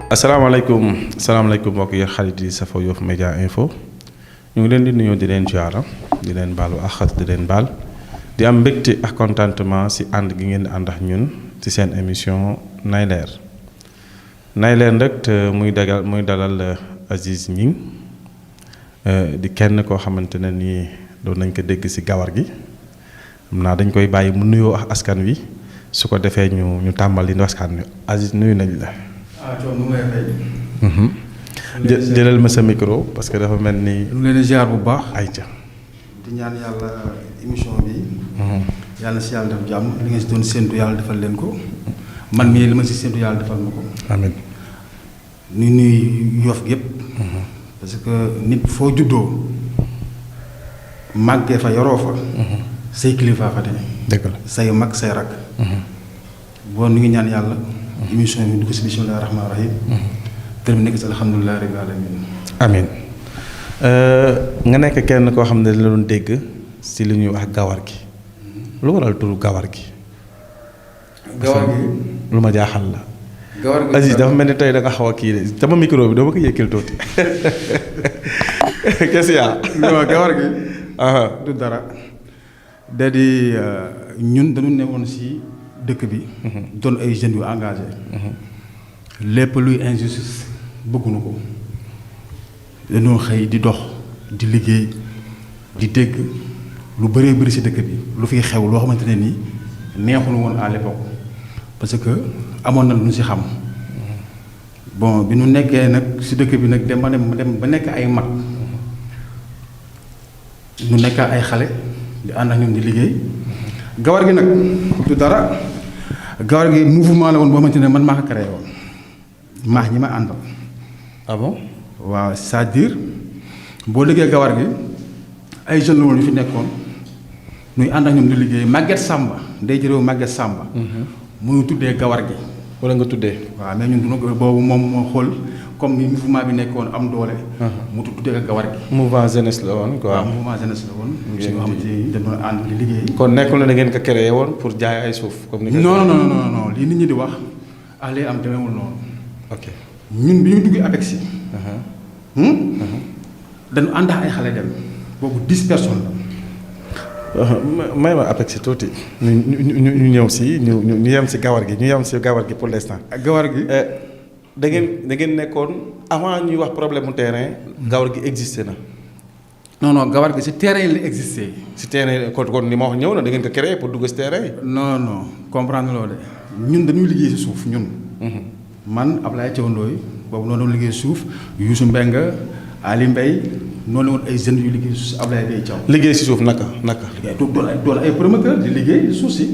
asalaamaaleykum mbokk yi xarit yi safo Yoff Média Info ñu ngi leen di nuyoo di leen ziara di leen baalu àq di leen baal di am mbégte ak contentement si ànd gi ngeen di ànd ak ñun ci seen émission Nay Leer nag te muy dalal Aziz Gningue di kenn koo xamante ne nii doon nañ ko dégg si gawar gi xam naa dañ koy bàyyi mu nuyoo ak askan wi su ko defee ñu tàmbali askan wi Aziz nuyu nañ la. nu ngay fay. jëlal ma sa micro parce que dafa mel ni. ñu leen di ziar bu baax. ayca. di ñaan yàlla émission bi. yàlla si yàlla def jàmm li nga si doon séntu yàlla defal leen ko. man mii li ma si séntu yàlla defal ma ko. amiin. ñu nuy Yoff gépp parce que nit foo juddoo màggee fa yoroo fa. say kilifa fa tane. dëgg la say mag say rak. boo nu ngi ñaan yàlla. émission bi dugg si bismillaahi rahmaani rahiim. kër bi nekk si alhamdulilah rabbil alamin. amiin nga nekk kenn koo xam ne la doon dégg si li ñuy wax gawar gi lu waral turu gawar gi. gawar gi lu ma jaaxal la. gawar gi Aziz dafa mel ni tey da nga xaw a kii de sama micro bi dama ko yëkkil tuuti. qu'est-ce yaa. non gawar gi. du dara. da di ñun dañu newoon si dëkk bi. doon ay jeunes yu engagé. lépp luy injustice bëgguñu ko. dañoo xëy di dox di liggéey di dégg lu bëree bëri si dëkk bi lu fiy xew loo xamante ne nii neexuñu woon à l'époque parce que amoon na lu ñu si xam. bon bi ñu nekkee nag si dëkk bi nag dem ba nekk ay mag ñu nekk ay xale di ànd ak ñoom di liggéey. gawar gi nag du dara gawar gi mouvement la woon boo xamante ne man maa ko créé woon maax ñi ma àndal. ah bon. waaw c'est-à-dire boo liggéey gawar gi ay jeunes la woon yu fi nekkoon ñuy ànd ak ñoom di liggéey Maguette Samba day jërew Maguette Samba. mu tuddee gawar gi. wala nga tuddee. waaw mais ñun boobu moom moo xool comme ni mouvement bi nekkoon am doole. mu tuddee ko gawar gi. mouvement jeunesse la woon quoi. waaw mouvement jeunesse la woon. ngeen nga xamante ni dañu doon ànd di liggéey. kon nekkul na da ngeen ko créé woon pour jaay ay suuf comme ni. non lii nit ñi di wax lii am demeewul noonu. ok ñun bi ñu duggee APEX. dañu ànd ak ay xale dem boobu 10 personnes la. may ma APEX tuuti ñu ñëw si ñu yem si gawar gi pour l'instant. gawar gi. da ngeen nekkoon avant ñuy wax problème mu terrain gawar gi existé na. non gawar gi si terrain yi la existé. si terrain kon ni ma wax ñëw na da ngeen ko créé pour dugg si terrain yi. non comprendre loolu de ñun dañuy liggéey si suuf ñun. man Ablaye Thiaw Ndoye boobu noonu doon liggéey suuf Youssou Mbengue Ali Mbaye noonu la woon ay jeunes yu liggéey suuf Ablaye Bay Thiaw. liggéey si suuf naka. doon ay promoteur di liggéey suuf si.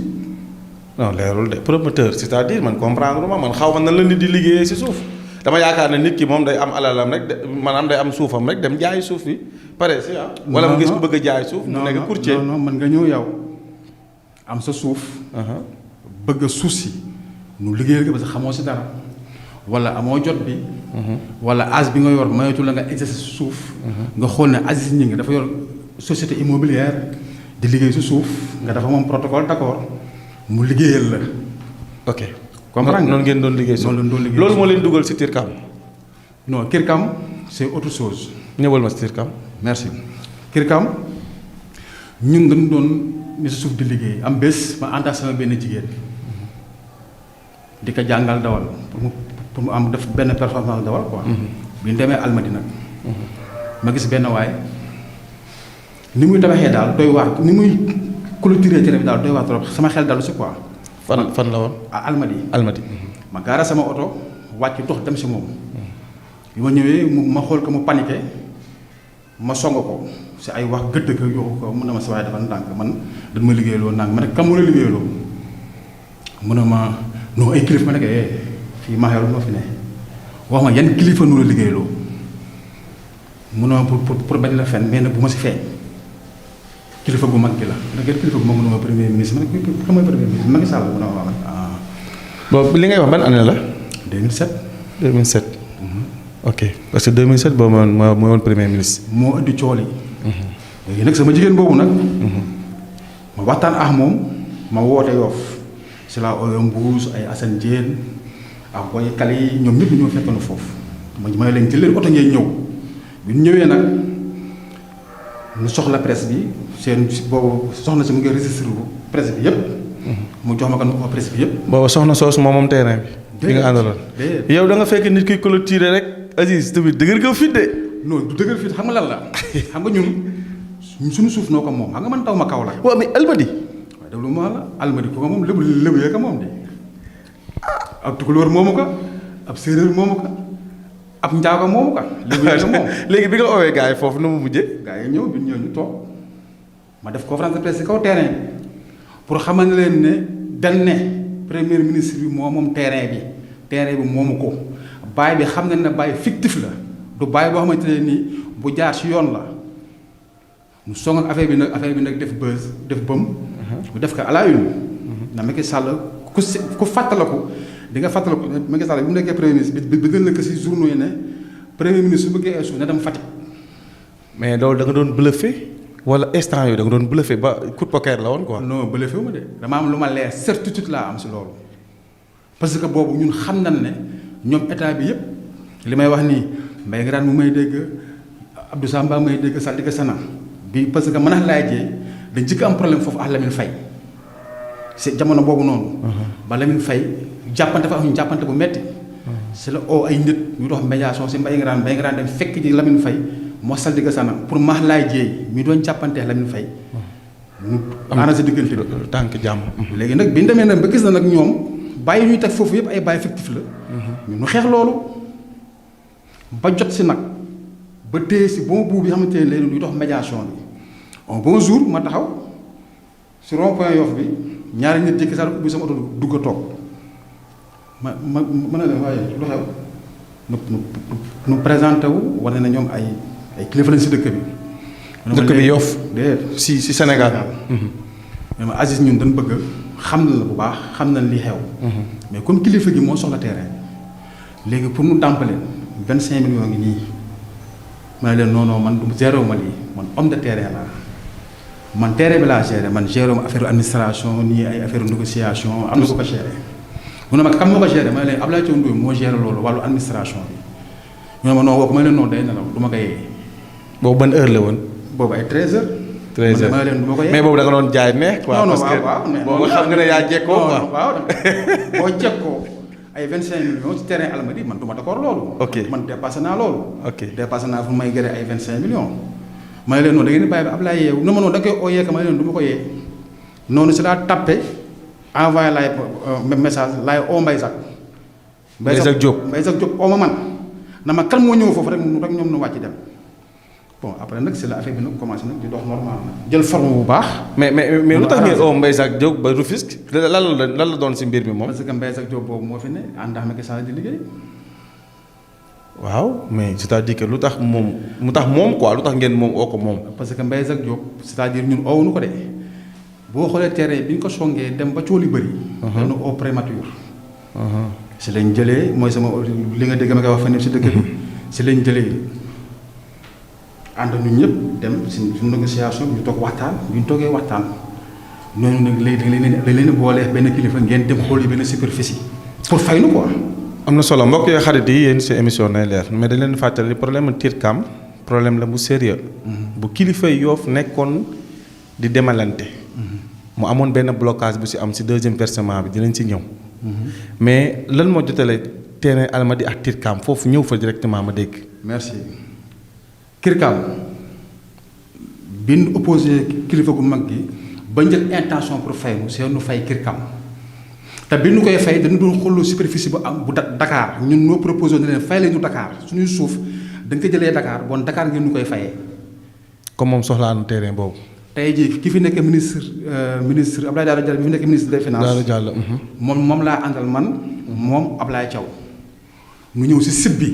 non leerul de promoteur c'est-à-dire man comprendre man xaw ma nan la nit di liggéeyee si suuf dama yaakaar ne nit ki moom day am alalam rek maanaam day am suufam rek dem jaayi suuf bi pare si wala mu gis ku bëgg a jaay suuf. mu nekk courtier non mën nga ñëw yow am sa suuf. bëgg a suuf si nu liggéeyal ko parce que xamoo si dara. wala amoo jot bi. wala âge bi nga yor mayatu la nga exercer suuf. nga xool ne Aziz Gningue dafa yor société immobilière di liggéey si suuf nga dafa moom protocole d'accord mu liggéeyal la. ok comprendre nga noonu ngeen doon liggéey suuf loolu moo leen dugal si Tirkam. non Kirkam c'est autre chose. ñëwal ma si Tirkam. merci Kirkam ñun dañu doon ni si suuf di liggéey am bés ma ànd ak sama benn jigéen di ko jàngal dawal pour mu am def benn performance dawal quoi. bi ñu demee Almadi nag. ma gis benn waay ni muy tabaxee daal doy waar ni muy clôturer tere bi daal doy waar trop sama xel dalu si quoi. fan la woon. Almadi. ma gaara sama oto wàcc dox dem si moom. bi ma ñëwee ma xool ko mu paniqué ma song ko si ay wax gëdd ko yóbbu ko mun na ma sa waay dafa ndànk man dañ ma liggéeyloo ndànk ma ne kam mu la liggéeyloo mun na ma non ay kilifa ma ne ko fii maa yor ma fi ne wax ma yan kilifa nu la liggéeyloo mun na ma pour bañ la fen mais nag bu ma si feeñ kilifa gu mag gi la nag yan kilifa gu mag mu ne ma premier ministre ma ne ko xam mooy premier ministre Macky Sall mun na ma wax bon li ngay wax ban année la. 2007. ok parce que 2007 boobu moo woon premier ministre. moo indi cool yi. léegi nag sama jigéen boobu nag. ma waxtaan ak moom ma woote Yoff si la ooyo Mbuus ay Assane Diène ak booy kale yi ñoom ñëpp ñoo fekkoon foofu ma leen jël leen oto ngeen ñëw bi ñu ñëwee nag ñu soxla presse bi seen boobu soxna si mu ngi registré presse bi yëpp. mu jox ma kan ma presse bi yëpp. booba soxna soos moom terrain bi. bi nga àndaloon yow da nga fekk nit ki clôturé rek Aziz tamit dëgër ko fit de. non du dëgër fit xam nga lan la xam nga ñun suñu suuf noo ko moom xam nga man taw ma kaw la. waaw mais Almadi. waaye déglu ma la Almadi ko moom lébu yee ko moom de ab tukulóor moomu ko ab séeréer moomu ko ab njaago moomu ko lébu yee ko moom. léegi bi nga oowee gars yi foofu nu mu mujjee. gars yi ñëw bi ñëw ñu toog ma def conférence de presse ci kaw terrain bi pour xamal leen ne dañ ne premier ministre bi moom terrain bi moomu ko baay bi xam nañ ne baay fictif la du baay boo xamante ne nii bu jaar ci yoon la mu song ak affaire bi nag def buzz def bëm. mu def ko à la une. na Macky Sall ku fàttaliku di nga fàttaliku Macky Sall bi mu nekkee premier ministre bi gën ko ci journaux yi ne premier ministre su bëggee eesu ne dem Fatick. mais loolu da nga doon bluffé wala instant yooyu da nga doon bluffé ba coup de poker la woon quoi. non bluffé wu ma de dama am lu ma leer certitude laa am ci loolu parce que boobu ñun xam nañ ne ñoom état bi yëpp li may wax nii mbay nga daan mu may dégg Abdou Samba may dégg Saldiga Sana bi parce que mën a laay jee dañ njëkk am problème foofu ak Lamine Faye c'est jamono boobu noonu. ba Lamine Faye jàppante fa am ñu jàppante bu metti c'est la oo ay nit ñu dox médiation ci mbay nga daan dem fekk ji Lamine Faye moo Saldiga Sana pour maax laay jeey mi doon jàppantee Lamine Faye mu arrangé diggante bi tànk jàmm. léegi nag bi ñu demee nag ba gis na nag ñoom bàyyi ñuy teg foofu yëpp ay bàyyi fictif la ñu xeex loolu ba jot si nag ba téye si bon bout bi xamante ne léegi luy dox médiation bi un bon jour ma taxaw si rond point Yoff bi ñaari nit jékki saa ubbi sama oto dugg a toog ma ne leen waaye lu xew nu présenté wu wane na ñoom ay kilifa lañ si dëkk bi. dëkk bi Yoff déedéet si Sénégal. mais ma Aziz ñun dañ bëgg xam na la bu baax xam nañ li xew. mais comme kilifa gi moo soxla terrain léegi pour nu dàmpaleen 25 millions ngi nii ma ne leen non man du géré ma lii man homme de terrain laa man terrain bi laa géré man géré ma affaire administration nii ay affaire négociation am na ko géré. mu ne ma kam moo ko géré ma ne leen Abdoulaye Thiaw Ndoye moo géré loolu wàllu administration bi ñu ne ma non woo ko ma ne leen non day nelaw du ma ko yee. boobu ban heure la woon. boobu ay 13h. 13h ma ne leen du ma ko yee. mais boobu da nga doon jaay neex. quoi parce que boobu xam nga ne yaa jekkoo quoi. waaw boo jekkoo ay 25 millions ci terrain Almadies man du ma d'accord loolu. ok man dépassé naa loolu. ok dépassé naa fu may gëree ay 25 millions. ma ne leen noonu da ngeen di bàyyi ba Ablaye yeewu non non da nga koy oo yeeka ma ne leen du ma ko yee noonu si laa tappe envoyé laay message laay oo Mbaye Sakh. Mbaye Sakh Diop oo ma man na ma kan moo ñëw foofu rek ñoom ñu wàcc dem bon après nag c'est la affaire bi nag commencé nag di dox normal na jël forme bu baax. mais lu tax ngeen oo Mbaye Sakh Diop ba Rufisque lan la doon si mbir mi moom. parce que Mbaye Sakh Diop boobu moo fi ne ànd ak Macky Sall di liggéey. waaw mais c'est-à-dire que lu tax moom quoi lu tax ngeen moom oo ko moom. parce que Mbaye Sakh Diop c'est-à-dire ñun oowuñu ko de boo xoolee terrain bi ñu ko songee dem ba cooli bëri. dañu oo prémature. si lañ jëlee mooy sama li nga dégg ma koy wax fan si dëkk bi. si lañ jëlee ànd ñun ñëpp dem si négociation bi ñu toog waxtaan bi ñu toogee waxtaan ñooñu nag léegi dañ leen boolee benn kilifa ngeen dem xool yi benn superficie pour fay nu quoi. am na solo mbokk yoo xarit yi yéen si émission Nay Leer mais dañ leen fàttali problème Tirkam problème la bu sérieux bu kilifa Yoff nekkoon di demalante. mu amoon benn blocage bu si am si deuxième versement bi dinañ si ñëw. mais lan moo jotale terrain Almadies ak Tirkam foofu ñëw fa directement ma dégg. merci Tirkam bi ñu opposé kilifa gu mag gi ba njël intention pour fay mu see nu fay Tirkam te bi ñu koy fay dañu doon xooloo superficie bu am bu Dakar ñun noo proposé ne leen fay leen ñu Dakar suñuy suuf dañ ko jëlee Dakar bon Dakar ngeen ñu koy fayee. comme moom soxlaa na terrain boobu. tey jii ki fi nekk ministre Abdoulaye Daouda Diallo bi fi nekk ministre des finances. Daouda Diallo. moom laa àndal man moom Ablaye Thiaw nu ñëw si site bi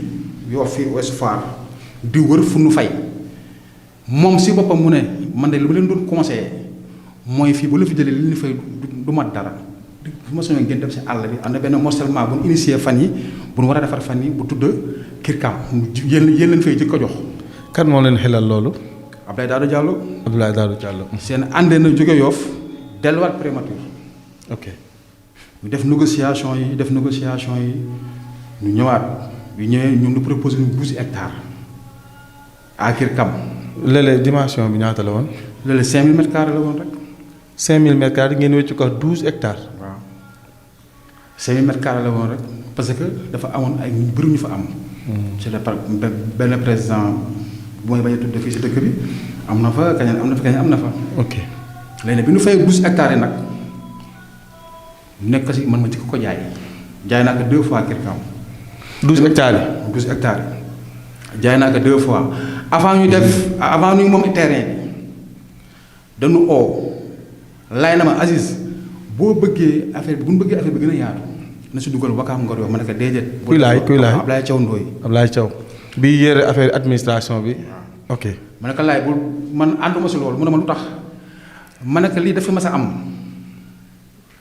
Yoff fii Ouest Foire di wër fu nu fay moom si boppam mu ne man de lu ma leen doon conseillé mooy fii ba la fi jëlee li ñu fay du mat dara su ma soñoon ngeen dem si àll bi am na benn morcellement bu ñu initié fan yi bu ñu war a defar fan yi bu tudd Tirkam yéen leen fay jëkk ko jox. kan moo leen xelal loolu. Abdoulaye Daouda Diallo. Abdoulaye Daouda Diallo. seen àndee na jóge Yoff delluwaat prémature. ok ñu def négociation yi ñu ñëwaat bi ñëwee ñun ñu proposé ñu 12 hectares à Kirkam. léeg-léeg dimension bi ñaata la woon. léeg-léeg 5000 mètres carrés la woon rek. 5000 mètres carrés ngeen wéccu ko 12 hectares. waaw 5000 mètres carrés la woon rek parce que dafa amoon ay ñu bëri ñu fa am. ci la benn président bu may bañ a tudd fii si dëkk bi am na fa kañ am na fa. ok léegi bi ñu fay 12 hectares yi nag nekk si man ma ci ko jaay naa ko 2 fois Kirkam. 12 hectares yi. 12 hectares yi jaay naa ko 2 fois avant ñu moom terrain bi dañu oo laay na ma Aziz boo bëggee affaire bi bu ñu bëggee affaire bi gën a yaatu na si dugal Wakaam Ngor Yoff ma ne ko déedéet. kuy laay Ablaye Thiaw Ndoye. Ablaye Thiaw bi yére affaire administration bi. ok ma ne ko laay bul man ànduma si loolu mu ne ma lu tax ma ne ko lii dafa mas a am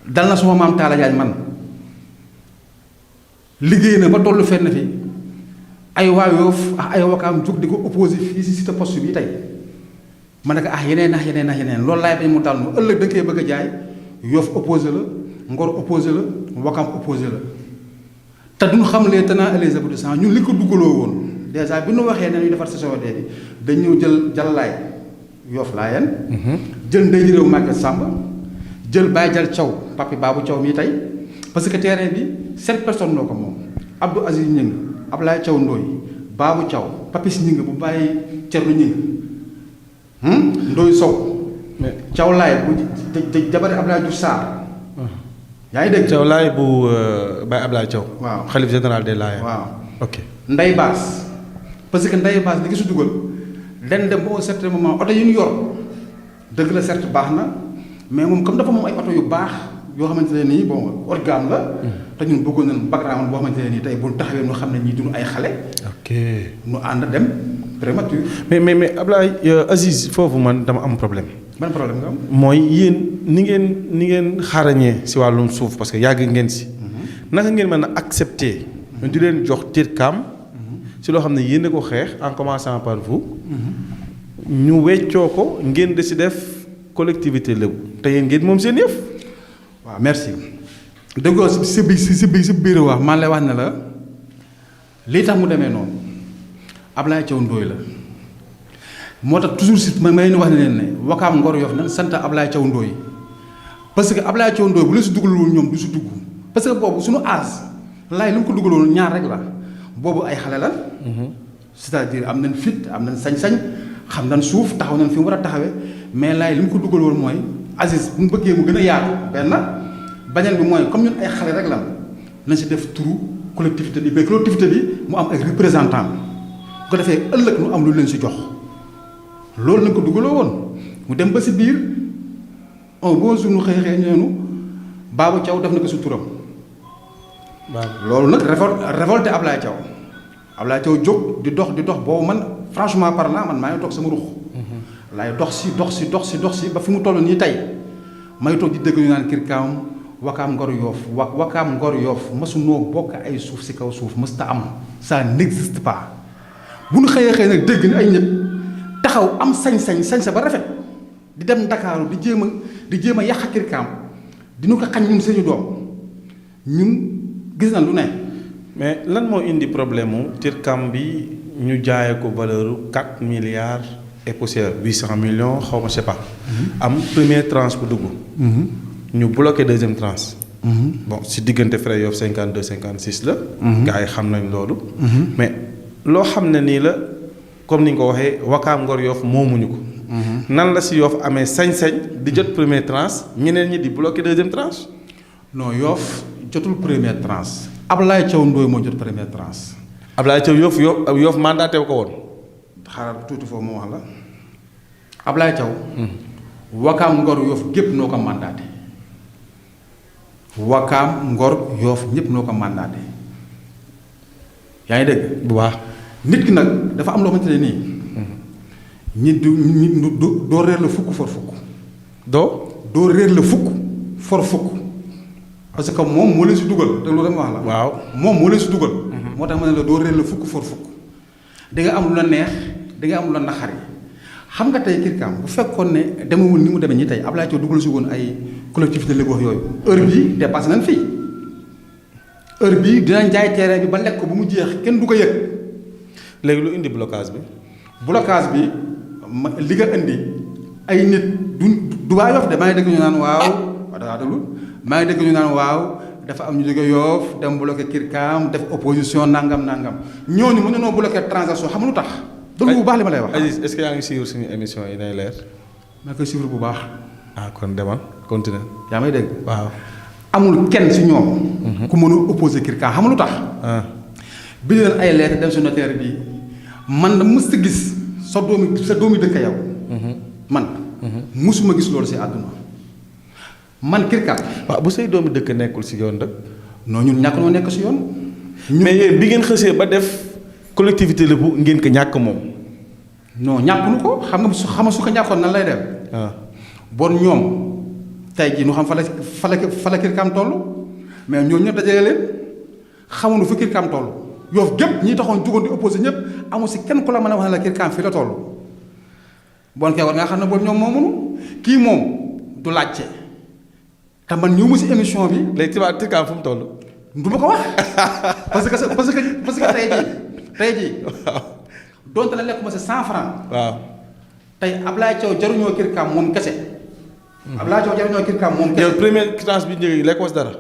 dal na suma maam Talla Diagne man liggéey na ba tollu fenn fi ay waa Yoff ak ay Wakaam jóg di ko opposé fii si cité poste bi tey ma ne ko yeneen loolu laay bañ mu dal nu ëllëg da nga koy bëgg a jaay Yoff opposé la Ngor opposé la Wakaam opposé la te duñ xam les tenants et les aboutissants ñun li ko dugaloo woon dèjà bi nu waxee ne ñuy defar CCOD bi dañ ñëw jël jàllaay Yoff Laayeen jël ndey ji réew Maguette Samba jël Baye Jal Thiaw papi Babou Thiaw mii tey parce que terrain bi 7 personnes noo ko moom Abdou Aziz Ñing Ablaye Thiaw Ndoye Babou Thiaw Papis Ñing bu bàyyi Cerno Ñing Ndoye Sow Thiaw Laay bu jabari Ablaye Diouf Sarr yaa ngi dégg Thiaw Laay bu Baye Ablaye Thiaw. waaw xalif général des Layènes. waaw ok Ndey Baas parce que Ndey Baas li nga si dugal len dem ba au certain moment oto yi ñu yor dëgg la certes baax na mais moom comme dafa moom ay oto yu baax yoo xamante ne nii bon organe la. te ñun bëggoon nañu background boo xamante ne nii tey bu ñu taxawee ñu xam ne ñii duñu ay xale. ok ñu ànd dem prémature. mais Ablaye Aziz foofu man dama am problème. ban problème nga am. mooy yéen ni ngeen xarañee si wàllum suuf parce que yàgg ngeen si. naka ngeen mën a accepter. di leen jox Kirkam. si loo xam ne yéen a ko xeex en commençant par vous. ñu weccoo ko ngeen di si def collectivité lébu te yéen ngeen moom seen yëf. waaw merci. dëggoo si biir wax man lay wax ne la lii tax mu demee noonu Ablaye Thiaw Ndoye la moo tax toujours si ma leen wax ne leen ne Wakaam Ngor Yoff nañ sant Ablaye Thiaw Ndoye parce que Ablaye Thiaw Ndoye bu la si dugalul ñoom du si dugg parce que boobu suñu âge laay lu mu ko dugaloon ñaar rek la boobu ay xale la. c'est-à-dire am nañ fit am nañ sañ-sañ xam nañ suuf taxaw nañ fi mu war a taxawee mais laay li mu ko dugaloon mooy Aziz bu mu bëggee mu gën a yaatu benn bañal bi mooy comme ñun ay xale rek la nañ si def turu collectivité bi mais collectivité bi mu am ay représentant bu ko defee ëllëg nu am lu leen si jox loolu lañ ko dugaloo woon mu dem ba si biir un bon jour nu xëy ñoonu Babou Thiaw def na ko si turam. loolu nag révolté Ablaye Thiaw jóg di dox boobu man franchement parlant man maa ngi toog sama ruux. laay dox si ba fi mu toll nii tey may toog di dégg ñu naan Kirkam Wakaam Ngor Yoff Wakaam Ngor Yoff mësunoo bokk ay suuf si kaw suuf mësta am ça n'existe pas bu ñu xëyee nag dégg ni ay nit taxaw am sañ sa ba rafet di dem Ndakaaru di jéem a yàq Kirkam dina ko xañ ñun suñu doom ñun. gis na lu ne. mais lan moo indi problème mu Kirkam bi ñu jaayee ko valeur 4 milliards et poussière 800 millions xaw ma je sais pas. am première tranche bu dugg. ñu bloqué deuxième tranche. bon si diggante frais Yoff 52 56 la. gars yi xam nañ loolu. mais loo xam ne nii la comme ni nga ko waxee Wakaam Ngor Yoff moomuñu ko. nan la si Yoff amee sañ-sañ di jot première tranche ñeneen ñi di bloqué deuxième tranche. non Yoff jotul première tranche Ablaye Thiaw Ndoye moo jot première tranche. Ablaye Thiaw Yoff mandaté ko woon. xaaral tuuti foofu moo wax la Ablaye Thiaw. Wakaam Ngor Yoff gépp noo ko mandaté. Wakaam Ngor Yoff ñëpp noo ko mandaté yaa ngi dégg. bu baax nit ki nag dafa am loo xamante ne nii. doo réer la fukk for fukk. doo réer la fukk for fukk. parce que moom moo leen si dugal te lu dem wax la. waaw moom moo leen si dugal. moo tax ma ne la doo réer la fukk for fukk. di nga am lu la neex di nga am lu la naxari xam nga tey Kirkam bu fekkoon ne demewul ni mu demee ñi tey Ablaye Thiaw dugal si woon ay collectivité léegi wax yooyu heure bii dépassé nañ fii heure bii dinañ jaay terrain bi ba lekk ko bu mu jeex kenn du ko yëg. léegi lu indi blocage bi. blocage bi li nga indi ay nit du waa Yoff de maa ngi dégg ñu naan waaw daa déglu maa ngi dégg ñu naan waaw dafa am ñu jóge Yoff dem bloqué Kirkam def opposition nangam ñooñu mën nañoo bloqué transaction xam lu tax. déglu bu baax li ma lay wax. Aziz est-ce que yaa ngi suivre suñu émission yi nay leer. maa koy suivre bu baax. ah kon demal continuer. yaa may dégg. waaw. amul kenn si ñoom. ku mën a opposé Kirkam xam lu tax. bi leen ay lettre dem si notaire bi man da mës a gis sa doomi dëkk yow. man. musuma gis loolu si àdduna. man Kirkam. waaw bu say doomi dëkk nekkul si yoon dëkk. non ñun ñàkk noo nekk si yoon. mais yéen bi ngeen xësee ba def collectivité lépp ngeen ko ñàkk moom. non ñàkkunu ko xam nga su ko ñàkkoon nan lay dem. bon ñoom tey jii nu xam fa la Kirkam toll mais ñooñu ñëpp dajale leen xamuñu fa Kirkam toll Yoff gépp ñi taxoon jugoon di opposé ñëpp amul si kenn ku la mën a wax ne la Kirkam fii la toll. bon kay war nga xam ne boobu ñoom moo mënu kii moom du laajte te man ñëw ma si émission bi. léegi tubaab Kirkam fu mu toll. du ma ko wax parce que tey jii. waaw donte la lekk ma si 100 francs. waaw tey Ablaye Thiaw jaruñoo Kirkam moom kese. Ablaye Thiaw jaruñoo Kirkam moom kese. yow première quittance bi njëkk lekk was dara.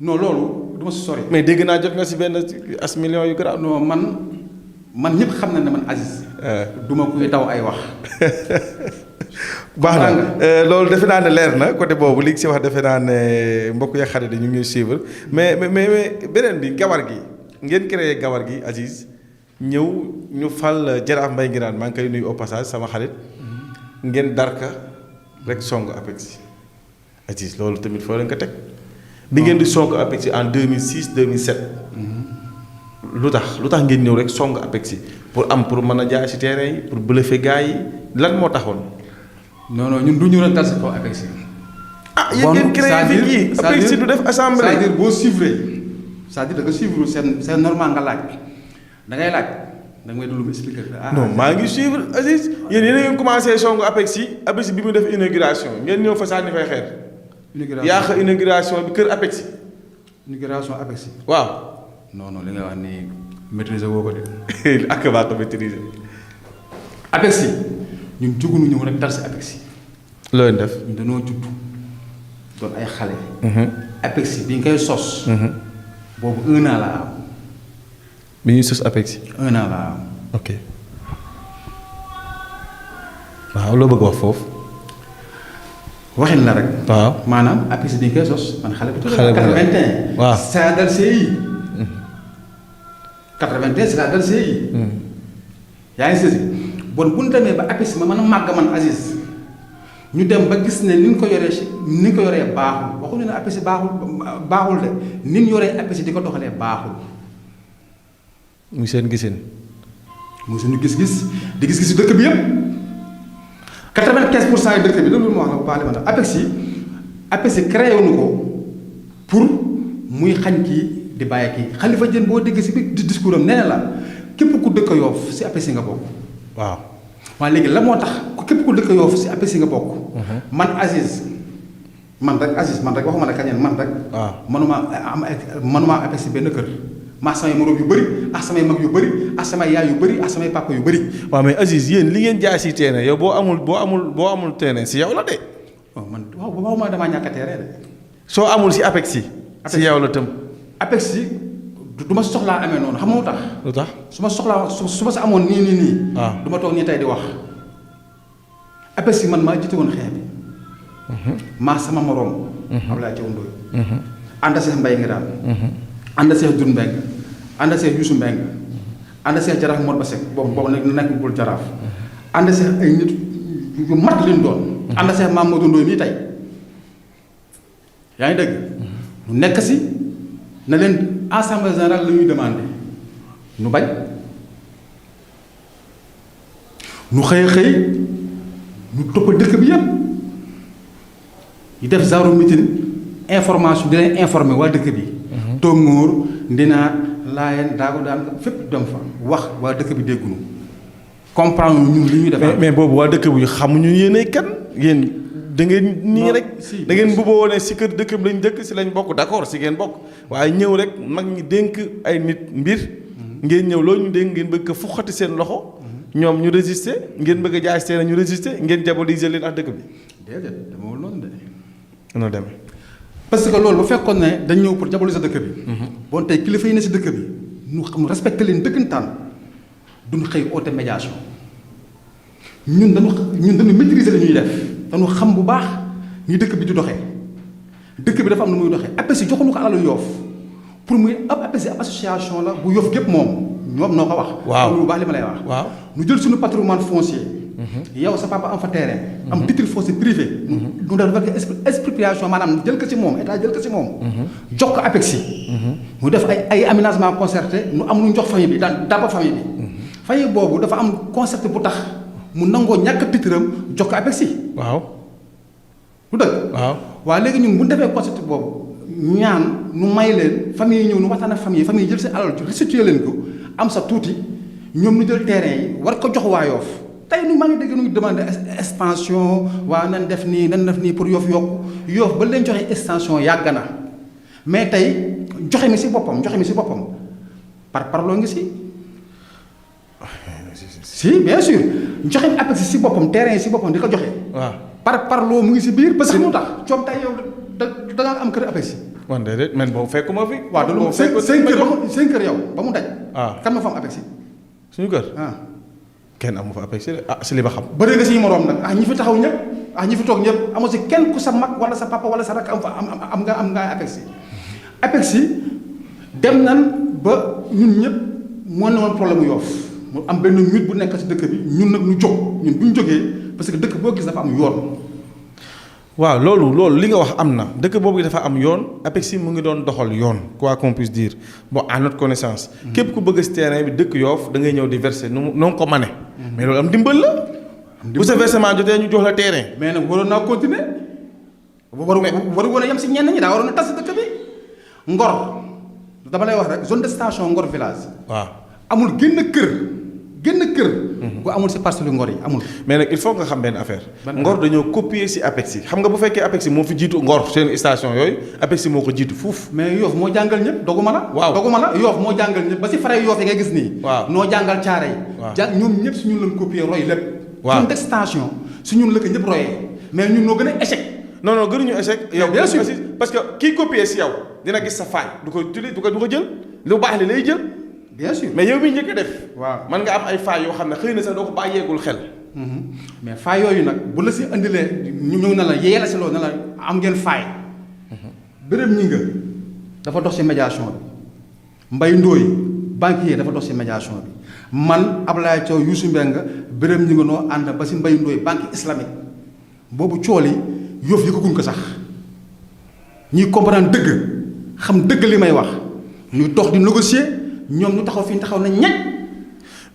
non loolu du ma si sori. mais dégg naa jot nga si benn as millions yu garaaw. non man ñëpp xam na ne man Aziz. du ma kuy daw ay wax. baax na loolu defe naa ne leer na côté boobu li si wax defe naa ne mbokk ya xarit ñu ngi suivre mais beneen bi gawar gi ngeen créé gawar gi Aziz ñëw ñu fal Jaraaf Mbaye Ngiraan maa ngi koy nuyu au passage sama xarit ngeen darka rek song APEXI Aziz loolu tamit foo leen ko teg. bi ngeen di song APEXI en 2006 2007. lu tax ngeen ñëw rek song APEXI pour mën a jaay si terrain yi pour bluffer gars yi lan moo taxoon. non ñun du ñu rek dal si kaw APEXI. ah yéen ngeen créé fi kii APEXI du def assemblée. c'est-à-dire boo suivre c'est-à-dire da nga suivre c'est normal nga laaj da ngay laaj da nga may déglu ma expliquer. non maa ngi suivre Aziz yéen yéen a ngi commencé songu APEXI bi mu def inauguration ngeen ñëw fa sànni fay xeer. inauguration inauguration bi kër APEXI. inauguration APEXI. waaw. non li nga wax ni maîtriser woo ko de. ak baa ko maîtriser. APEXI ñun juguñu ñëw rek dal si APEXI. looy def. ñun dañoo judd doon ay xale. APEXI bi nga koy sos. boobu 1 an la am. bi ñuy sos APEXI. 1 an la am. ok waaw loo bëgg wax foofu. waxin la rek. waaw maanaam APEXI bi nga koy sos man xale bi. xale bu 81. waaw saa dal CI. 81 c'est la dal CI. yaa ngi sësi bon bu ñu demee ba APEXI ma mën a màgg man Aziz ñu dem ba gis ne ni ñu ko yoree baaxul waxuñu ne APEXI baaxul de ni ñu yoree APEXI di ko doxalee baaxul. muy seen gisin. muy suñu gis-gis di gis-gisu dëkk bi yëpp 95% yi dëkk bi loolu moo wax la bu baax li ma tax APEXI créé wuñu ko pour muy xañ kii di bàyyi kii Khalifa Diène boo dégg si biir discours am nee na la képp ku dëkk Yoff si APEXI nga bokk. waaw waaye léegi la moo tax képp ku dëkk Yoff si APEXI nga bokk. man Aziz man rek waxuma ne kañeen man rek. waaw manuma APEXI benn kër. maa samay moroom yu bëri ak samay mag yu bëri ak samay yaay yu bëri ak samay papa yu bëri. waaw mais Aziz yéen li ngeen jaay si terrain yow boo amul terrain si yow la de. man waaw waxuma damaa ñàkk a terrain de. soo amul si APEXI. si yow la tëm. APEXI du ma soxlaa amee noonu xam nga lu tax. su ma soxlaa su ma sa amoon nii. waaw du ma toog nii tey di wax. APEXI man maa jiite woon xeex bi. maa sama moroom. Abdoulaye Thiaw Ndoye. ànd Cheikh Mbaye Ngiraan. ànd Cheikh Doudou Mbengue ànd Cheikh Youssou Mbengue ànd Cheikh Jaraaf Mor Basek boobu nekk bul Jaraaf ànd Cheikh ay nit yu mat liñ doon. ànd Cheikh Mamadou Ndoye mii tey yaa ngi dégg. ñu nekk si na leen assemblée générale la ñuy demandé ñu bañ ñu xëy ñu topp dëkk bi yépp ñu def genre meeting information di leen informer waa dëkk bi. Tóngoor Ndinaat Laayeen Daago daan fépp dem fa wax waa dëkk bi dégguñu comprendre ñun li ñuy def. mais boobu waa dëkk bi xamuñu yéenay kan yéen da ngeen nii rek. da ngeen bëggoo ne si kër dëkk bi lañ dëkk si lañ bokk d'accord si ngeen bokk waaye ñëw rek mag ñi dénk ay nit mbir. ngeen ñëw loolu ñu dénk ngeen bëgg a fuxati seen loxo. ñoom ñu résister ngeen bëgg a jaay seen ñu résister ngeen diaboliser leen ak dëkk bi. déedéet dama wul noonu de. noo demee. parce que loolu bu fekkoon ne dañ ñëw pour diaboliser dëkk bi. bon tey kilifa yi ne si dëkk bi ñu xam respecté leen dëggantaan duñ xëy oote médiation ñun dañu maîtriser li ñuy def dañu xam bu baax ni dëkk bi di doxee dëkk bi dafa am nu muy doxee APEXI joxuñu ko alalu Yoff pour muy APEXI association la bu Yoff gépp moom ñoom noo ko wax. waaw lu baax li ma lay wax. waaw ñu jël suñu patrimoine foncier. yow sa papa am fa terrain. am titre foncier privé. ñu def expropriation maanaam jël ko ci moom état jël ko ci moom. jox ko APEXI. mu def ay aménagement concerté nu am lu ñu jox famille bi daba famille bi. famille boobu dafa am concept bu tax mu nangoo ñàkk titre am jox ko APEXI. waaw. lu dëgg. waaw léegi ñun bu ñu defee concept boobu ñaan nu may leen famille yi ñëw nu waxtaan ak famille yi jël seen alal restitué leen ko am sa tuuti ñoom ñu jël terrain yi war ko jox waa Yoff tey nu maa ngi dégg nu demande extension waa nan def nii pour Yoff Yoff ba leen joxe extension yàgg na mais tey joxe mi si boppam parloo ngi si bien sûr joxe mi APEXI si boppam terrain yi si boppam di ko joxe. waaw parloo mu ngi si biir parce que mu tax coom tey yow da ngaa am kër APEXI. man déedéet man boobu fekkuma fi. waaw loolu seen kër yow ba mu daj. kan ma fa am APEXI. suñu kër. kenn amu fa APEXI de si li ba xam. bëri nga si moroom nag ñi fi taxaw ñëpp ñi fi toog ñëpp amoo si kenn ku sa mag wala sa papa wala sa rakk am nga APEXI. APEXI dem nan ba ñun ñëpp moo ne woon problème mu Yoff mu am benn mythe bu nekk si dëkk bi ñun nag ñu jóg ñun bu ñu jógee parce que dëkk boo gis dafa am yoon. waaw loolu li nga wax am na dëkk boobu dafa am yoon APEXI mu ngi doon doxal yoon quoi qu'on puisse dire bon à notre connaissance. képp ku bëgg si terrain bi dëkk Yoff da ngay ñëw di verser nu mu ko mane. mais loolu am dimbal la. bu sa versement jotee ñu jox la terrain. mais nag waroon naa continuer. waru woon a yem si ñenn ñi daa waroon a tas dëkk bi. Ngor dama lay wax rek zone de station Ngor village. waaw amul génn kër. bu amul si parcelle Ngor yi amul. mais nag il faut nga xam benn affaire. Ngor dañoo copier si APEXI xam nga bu fekkee APEXI moo fi jiitu Ngor seen station yooyu APEXI moo ko jiitu fuuf. mais Yoff moo jàngal ñëpp doguma la. waaw doguma la Yoff moo jàngal ñëpp ba si fare Yoff yi ngay gis nii. waaw noo jàngal caare yi. waaw ñoom ñëpp si ñun lañ copier roy lépp. waaw zone d'extension si ñun la ko ñëpp royee mais ñun noo gën a échec. non gënuñu échec. yow bien sûr parce que kii copier si yow dina gis sa faay du ko jël lu baax li lay jël. bien sûr mais yow mi njëkk a def. waaw mën nga am ay faay yoo xam ne xëy na sax doo ko bàyyeegul xel. mais faay yooyu nag bu la si indilee ñu ñëw na la yee la si loolu na la am ngeen faay. Birame Gningue dafa dox si médiation bi Mbaye Ndoye banquier dafa dox si médiation bi man Ablaye Thiaw Youssou Mbengue Birame Gningue noo ànd ba si Mbaye Ndoye banque islamique boobu cool yi Yoff yëkkaguñ ko sax ñuy comprendre dëgg xam dëgg li may wax ñuy dox di négocier ñoom ñu taxaw fi ñu taxaw na ñett.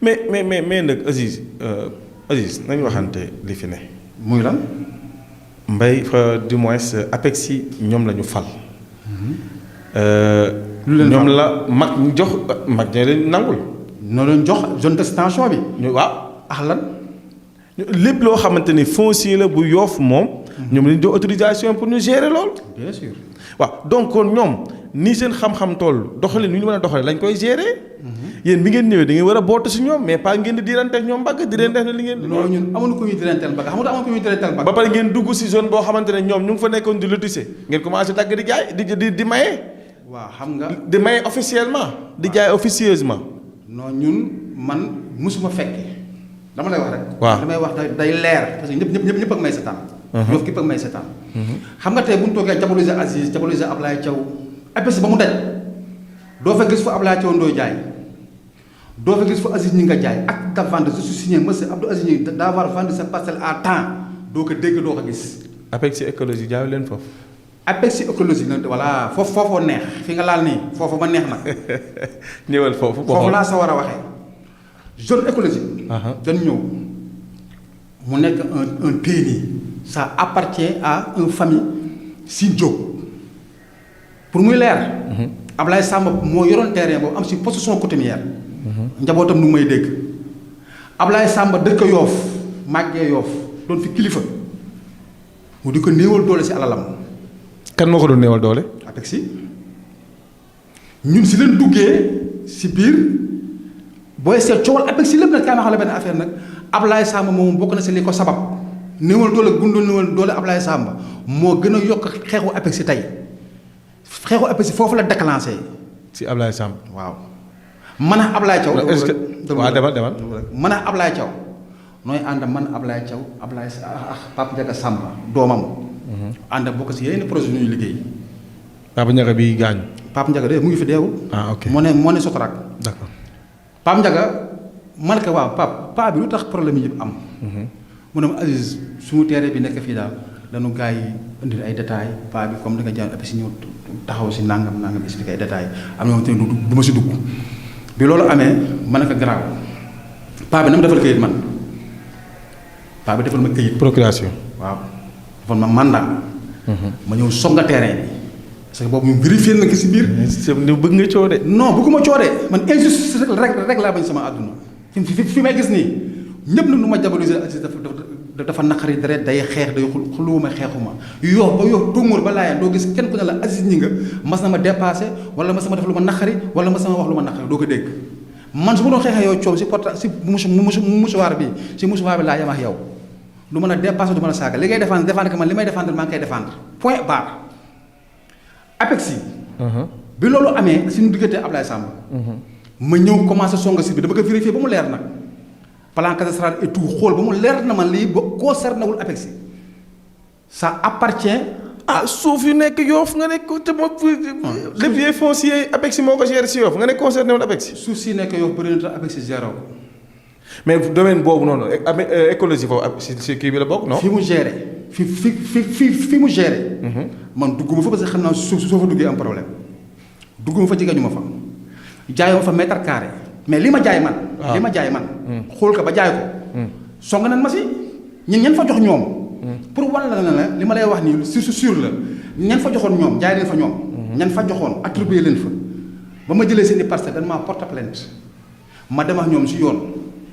mais nag Aziz nañu waxante li fi ne. muy lan. Mbaye du moins APEXI ñoom la ñu fal. lu leen ñoom la mag ñu jox mag ñoo leen nangul. noo leen jox zone d'extension bi. ñu waaw lan. lépp loo xamante ni foncier la bu Yoff moom. ñoom lañ jox autorisation pour ñu gérer lool. bien sûr. waaw donc kon ñoom nii seen xam-xam tool doxalin nu ñu mën a doxalee lañ koy gérer. yéen bi ngeen ñëwee da ngeen war a boote si ñoom mais pas ngeen di dirante ak ñoom mbagg di leen def ne li ngeen. non ñun amuñu ko ñuy diranteel mbagg xam nga amuñu ko ñuy diranteel mbagg. ba pare ngeen dugg si zone boo xamante ne ñoom ñu ngi fa nekkoon di lotissé ngeen commencé dagg di jaay di maye. waaw xam nga. di maye officiellement di jaay officieusement. non ñun man musuma fekke dama lay wax rek. waaw damay wax day leer parce que ñëpp ak may setaan. Yoff képp ak may setaan. xam nga tey bu ñu toogee diaboliser Aziz diaboliser Ablaye Thiaw APEXI ba mu daj doo fa gis fa Ablaye Thiaw Ndoye jaay doo fa gis fa Aziz ñi nga jaay acte de vente je suis signé monsieur Abdou Aziz ñi d'avoir vendu sa parcelle à temps doo ko dégg doo ko gis. APEXI écologie jaayu leen foofu. APEXI écologie nag voilà foofoo neex fi nga laal nii foofu ma neex nag. ñëwal foofu. foofu laa sa war a waxee. zone écologique. dañ ñëw mu nekk un pays ça appartient à une famille si Diop pour muy leer. Ablaye Samba moo yoroon terrain boobu am si possession coutumière. njabootam nu may dégg Ablaye Samba dëkk Yoof màggee Yoof doon fi kilifa mu di ko néewal doole si alalam. kan moo ko doon néewal doole. APEX ñun si leen duggee si biir booy seet coowal APEX lépp nag kaay ma xam la benn affaire nag Ablaye Samba moom bokk na si li ko sabab néewal doole gundoon néewal doole Ablaye Samba moo gën a yokk xeexu APEX tey xeexu APEX foofu la déclenché. si Ablaye Samba. waaw man a Ablaye Thiaw. est-ce que waaw demal. man a Ablaye Thiaw nooy ànd man Ablaye Thiaw Ablaye Pape Ndiaga Samba doomam. ànd bokk si yeneen projet yu ñuy liggéey. Pape Ndiaga bi gaañu. Pape Ndiaga de mu ngi fi deewul. ah ok moo ne Sotrac. d'accord Pape Ndiaga man ka waaw Pape bi lu tax problème yi yëpp am. mu ne ma Aziz suñu terrain bi nekk fii daal dañu gars yi indi ay détails Pape bi comme da nga jaan APEX si ñëw taxaw si nangam expliqué ay détails am na moom du ma si dugg bi loolu amee ma ne ko garaaw Pape bi na ma defal këyit man Pape bi defal ma këyit. procuration. waaw defal ma mandat. ma ñëw songa terrain bi. parce que boobu ñu vérifié na ki si biir. bëgg nga coode. non bëgguma coode man injustice rek laa bañ sama àdduna fi may gis nii ñëpp nag nu ma diaboliser dafa naqari deret day xeex day xuluwuma xeexuma yoo ba yoo tóngoor ba laayeen doo gis kenn ku ne la Aziz ñi nga mas na ma dépassé wala mas na ma def lu ma naqari wala mas na ma wax lu ma naqari doo ko dégg man su ma doon xeexee yow coow si porta si mouchoir bi laa yem ak yow du mën a dépassé du mën a saaga li ngay défendre que man li may défendre maa ngi koy défendre point barre APEX yi bi loolu amee suñu diggante Ablaye Samba ma ñëw commencé songa si bi dama ko vérifier ba mu leer nag plan cadastral et tout xool ba mu leer na man lii ba concerné wul APEX ça appartient suuf yu nekk Yoff nga nekk te moom le bien foncier APEX moo ko géré si Yoff nga ne concerné wul APEX. suuf si nekk Yoff bëri na APEX zéro mais domaine boobu noonu écologie foofu si kii bi la bokk non. fi mu géré fi mu géré. man dugguma fa parce que xam naa suuf soo fa duggee am problème dugguma fa jigéen ñu ma fa jaayuma fa mètre carré mais li ma jaay man. li ma jaay man. xool ko ba jaay ko. song nañ ma si ñen fa jox ñoom. pour wan la ne li ma lay wax nii sur la ñan fa joxoon ñoom jaay leen fa ñoom. ñan fa joxoon attribué leen fa ba ma jëlee seen i parcelle dañ maa porte plainte ma dem ak ñoom si yoon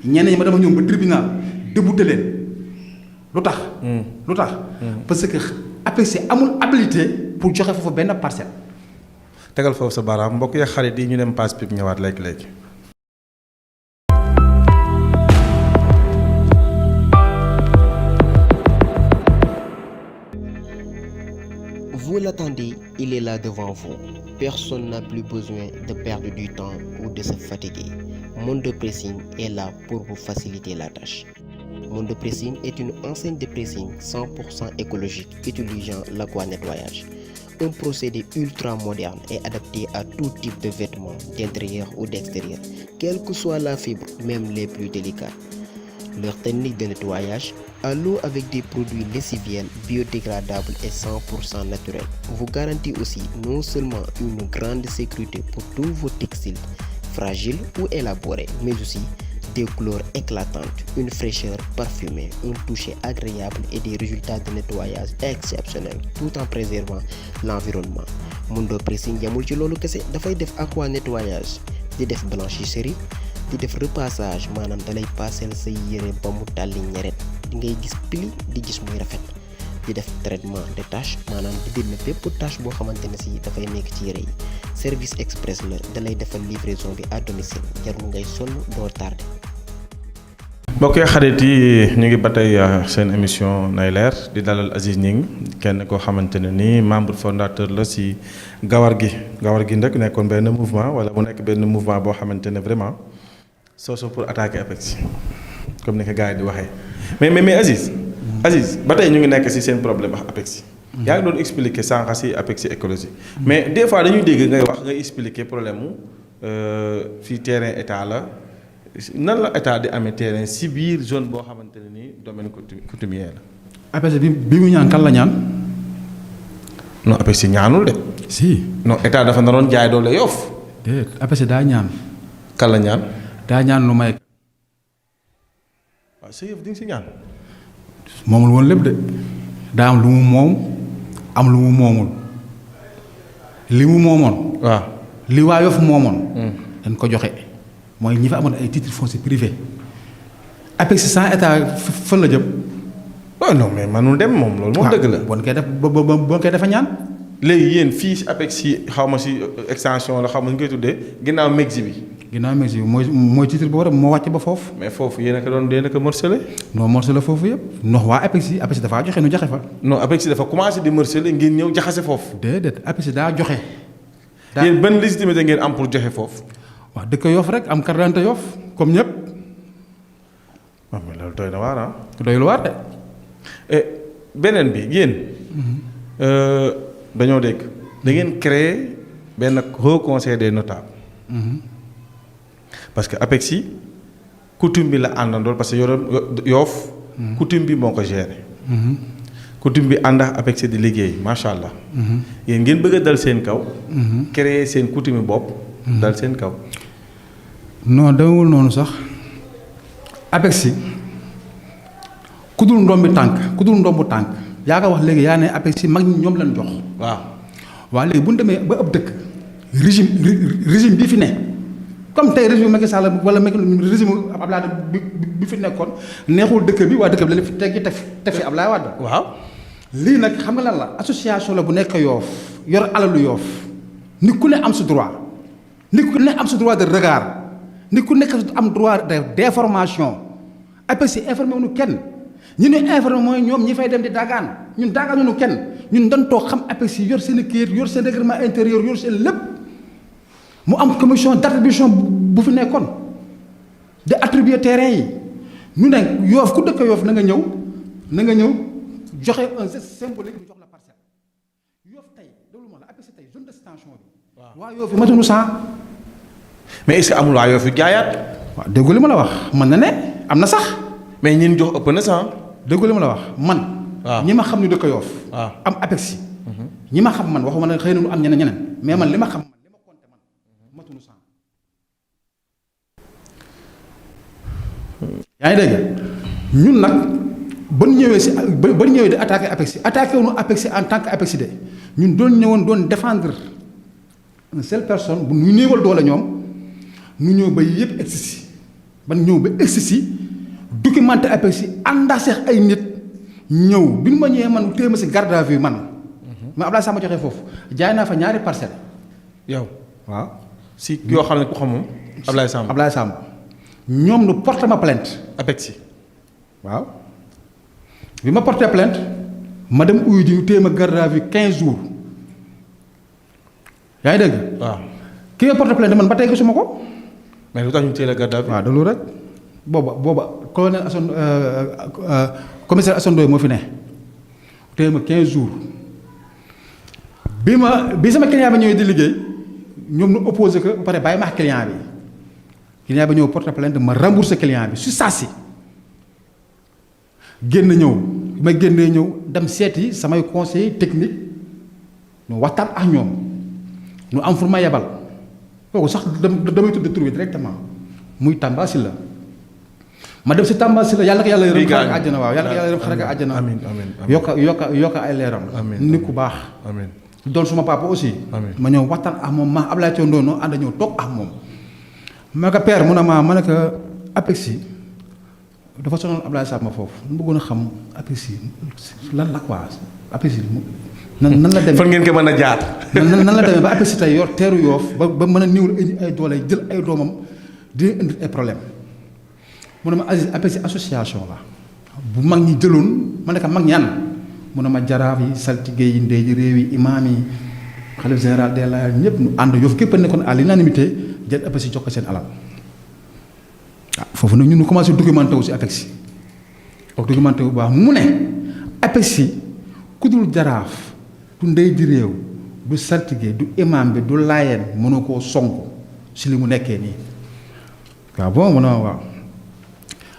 ñeneen ñi ma dem ak ñoom ba tribunal débouté leen lu tax. lu tax parce que APEX amul habilité pour joxe foofu benn parcelle. tegal foofu sa baaraam mbokk yi xarit yi ñu dem passe pip ñëwaat léegi. Vous l'attendez, il est là devant vous. Personne n'a plus besoin de perdre du temps ou de se fatiguer. Mondo Pressing est là pour vous faciliter la tâche. Mondo Pressing est une enseigne de pressing 100% écologique utilisant l'aquanettoyage. Un procédé ultra moderne et adapté à tout type de vêtements d'intérieur ou d'extérieur, quelle que soit la fibre, même les plus délicates. Leur technique de nettoyage à l'eau avec des produits lessiviels biodégradables et 100% naturels vous garantit aussi non seulement une grande sécurité pour tous vos textiles fragiles ou élaborés, mais aussi des couleurs éclatantes, une fraîcheur parfumée, un toucher agréable et des résultats de nettoyage exceptionnels tout en préservant l'environnement. Mondo Pressing yamul ci loolu kese dafay def aqua nettoyage di def blanchisserie di def repassage maanaam dalay paaseel say yére ba mu tàlli ñeret di ngay gis pli di gis muy rafet di def traitement de tache maanaam di dindi bépp tache boo xamante ne si dafay nekk ci yére yi service express la dalay defal livraison bi à domicile jarul ngay sonn doo tardé. mbokk xarit yi ñu ngi ba tey seen émission nay leer di dalal Aziz Gningue kenn koo xamante ne ni membre fondateur la si gawar gi nag nekkoon benn mouvement wala mu nekk benn mouvement boo xamante ne vraiment soosu pour attaquer APEX comme ni ko gars yi di waxee mais Aziz ba tey ñu ngi nekk si seen problème ak APEX. yaa ngi doon expliquer sànq si APEX écologie mais des fois dañuy dégg ngay wax ngay expliquer problème mu fii terrain état la. nan la état di amee terrain si biir zone boo xamante ne nii domaine coutumier la. APEX bi mu ñaan kan la ñaan. non APEX ñaanul de. si non état dafa naroon jaay doole Yoff. déedéet APEX daa ñaan. kan la ñaan. daa ñaan lu may. waaw sa yëf di nga si ñaan. moomul woon lépp de daa am lu mu moom am lu mu moomul li mu moomoon. waaw li waa Yoff moomoon. dañ ko joxe. mooy ñi fa amoon ay titres fonciers privés APEX sans état fan la jëm. waaw non mais manul dem moom loolu moom dëgg la. bon koy def bon koy defa ñaan. léegi yéen fii si APEX si xaw ma si extension la xaw ma ñu koy tuddee ginnaaw Megsi bi. ginnaaw Megsi bi mooy titre bu war a moo wàcc ba foofu. mais foofu yéen a ko doon yéen a ko morcelé. non morcelé foofu yëpp. ndox waa APEX dafaa joxe nu joxe fa. non APEX dafa commencé di morcelé ngeen ñëw jaxase foofu. déedéet APEX daa joxe. yéen ban légitimité ngeen am pour joxe foofu. waaw dëkk Yoff rek am carte d'identité Yoff comme ñëpp. waaw mais loolu doy na waar ah. doy lu waar de. beneen bi yéen. dañoo dégg da ngeen créer benn haut conseil des notables. parce que APEX yi coutume bi la àndandool parce que Yoff coutume bi moo ko géré. coutume bi ànd ak APEX di liggéey macha allah. yéen ngeen bëgg a dal seen kaw. créer seen coutume bopp. dal seen kaw. non demewul noonu sax APEX yi ku dul ndombi tànk ku dul ndombu tànk yaa ko wax léegi yaa ne APEX yi mag ñi ñoom lañ jox. waaw léegi bu ñu demee ba ëpp dëkk régime bii fi ne comme tey régime Macky Sall wala régime Abdoulaye bi fi nekkoon neexul dëkk bi waa dëkk bi la fi teg fi Abdoulaye Wade. waaw lii nag xam nga lan la association la bu nekk Yoff yor alalu Yoff nit ku ne am sa droit nit ku ne am sa droit de regard nit ku nekk am droit d'information APEX yi informé wu ñu kenn. ñu ne informé mooy ñoom ñi fay dem di dagaan ñun dagaan ñu kenn ñun dañ toog xam APEX yi yor seen i kayit yor seen règlement intérieur yor seen lépp mu am commission d'attribution bu fi nekkoon de attribuer terrain yi ñu ne Yoff ku dëkk Yoff na nga ñëw joxe un geste symbolique ñu jox la parcelle Yoff tey loolu moo la APEX tey zone de station bi. waaw Yoff yi matuñu 100. mais est-ce que amul waa Yoff yu jaayaat. waaw déggu li ma la wax mën na ne am na sax. mais ñin jox ëpp na 100. déggu li ma la wax man. waaw ñi ma xam ñu dëkk Yoff. waaw am APEX yi. ñi ma xam man waxuma ne xëy na lu am ñeneen mais man li ma xam man li ma compté man matuñu 100. yaa ngi dégg ñun nag ba ñu ñëwee si ba ñu ñëwee di attaqué APEX yi attaqué wu ñu APEX yi en tant que APEX de ñun doon ñëwoon doon défendre une seule personne bu ñu néewal doole ñoom ñu ñëw ba yëpp egsi si ban ñëw ba egsi si documenté APEX yi àndaaseex ay nit ñëw bi ñu ma ñëwee man téye ma si garde à vue man. ma Ablaye Samb joxee foofu jaay naa fa ñaari parcelle. yow waaw. si yoo xam ne ku xam moom Ablaye Samb ñoom nu porté ma plainte. APEX yi waaw bi ma porté plainte ma dem uyu ji ñu téye ma garde à vue 15 jours yaa ngi dégg. waaw ki nga porté plainte man ba tey gisuma ko. mais lu tax ñu téye la garde à vue. waaw de loolu rek booba colonel Assane commissaire Assane Ndoye moo fi ne téye ma 15 jours bi sama client bi ñëwee di liggéey ñoom nu opposé que ba pare bàyyi ma ak client bi ñëw porté plainte ma remboursé client bi su saa si génn ñëw bi ma génnee ñëw dem seeti samay conseiller technique ñu waxtaan ak ñoom ñu am fu ma yebal kooku sax damay tudd tur bi directement muy Tamba Sylla ma dem si Tamba Sylla yàlla ko yàlla yërëm xare ak àjjana waaw yàlla ko yàlla yërëm xare ak àjjana amiin yokka ay leeram nit ku baax amiin doon suma papa aussi ma ñëw waxtaan ak moom maa Ablaye Thiaw Ndono ànd ñëw toog ak moom ma ko père mu ne ma ne ko APEX yi dafa sonal Ablaye Samb foofu mu bëggoon a xam APEX yi lan la quoi APEX yi nan la demee fan ngeen ko mën a jaar. nan la demee ba APEX tey yor teeru Yoff ba mën a niwul ay doole jël ay doomam di indi ay problème mu ne ma Aziz APEX association la bu mag ñi jëloon ma ne ko mag ñan mu ne ma jaraaf yi saltige yi ndey ji réew yi imaam yi xalif général des Layènes ñëpp ñu ànd Yoff képp a nekkoon à l'unanimité jël APEX yi jox ko seen alal waaw foofu nag ñun ñu commencé documenté wu si APEX yi documenté wu baax mu ne APEX yi ku dul jaraaf du ndey ji réew du saltige du imaam bi du Layène mënoo koo sonk si li mu nekkee nii waaw bon mu ne waaw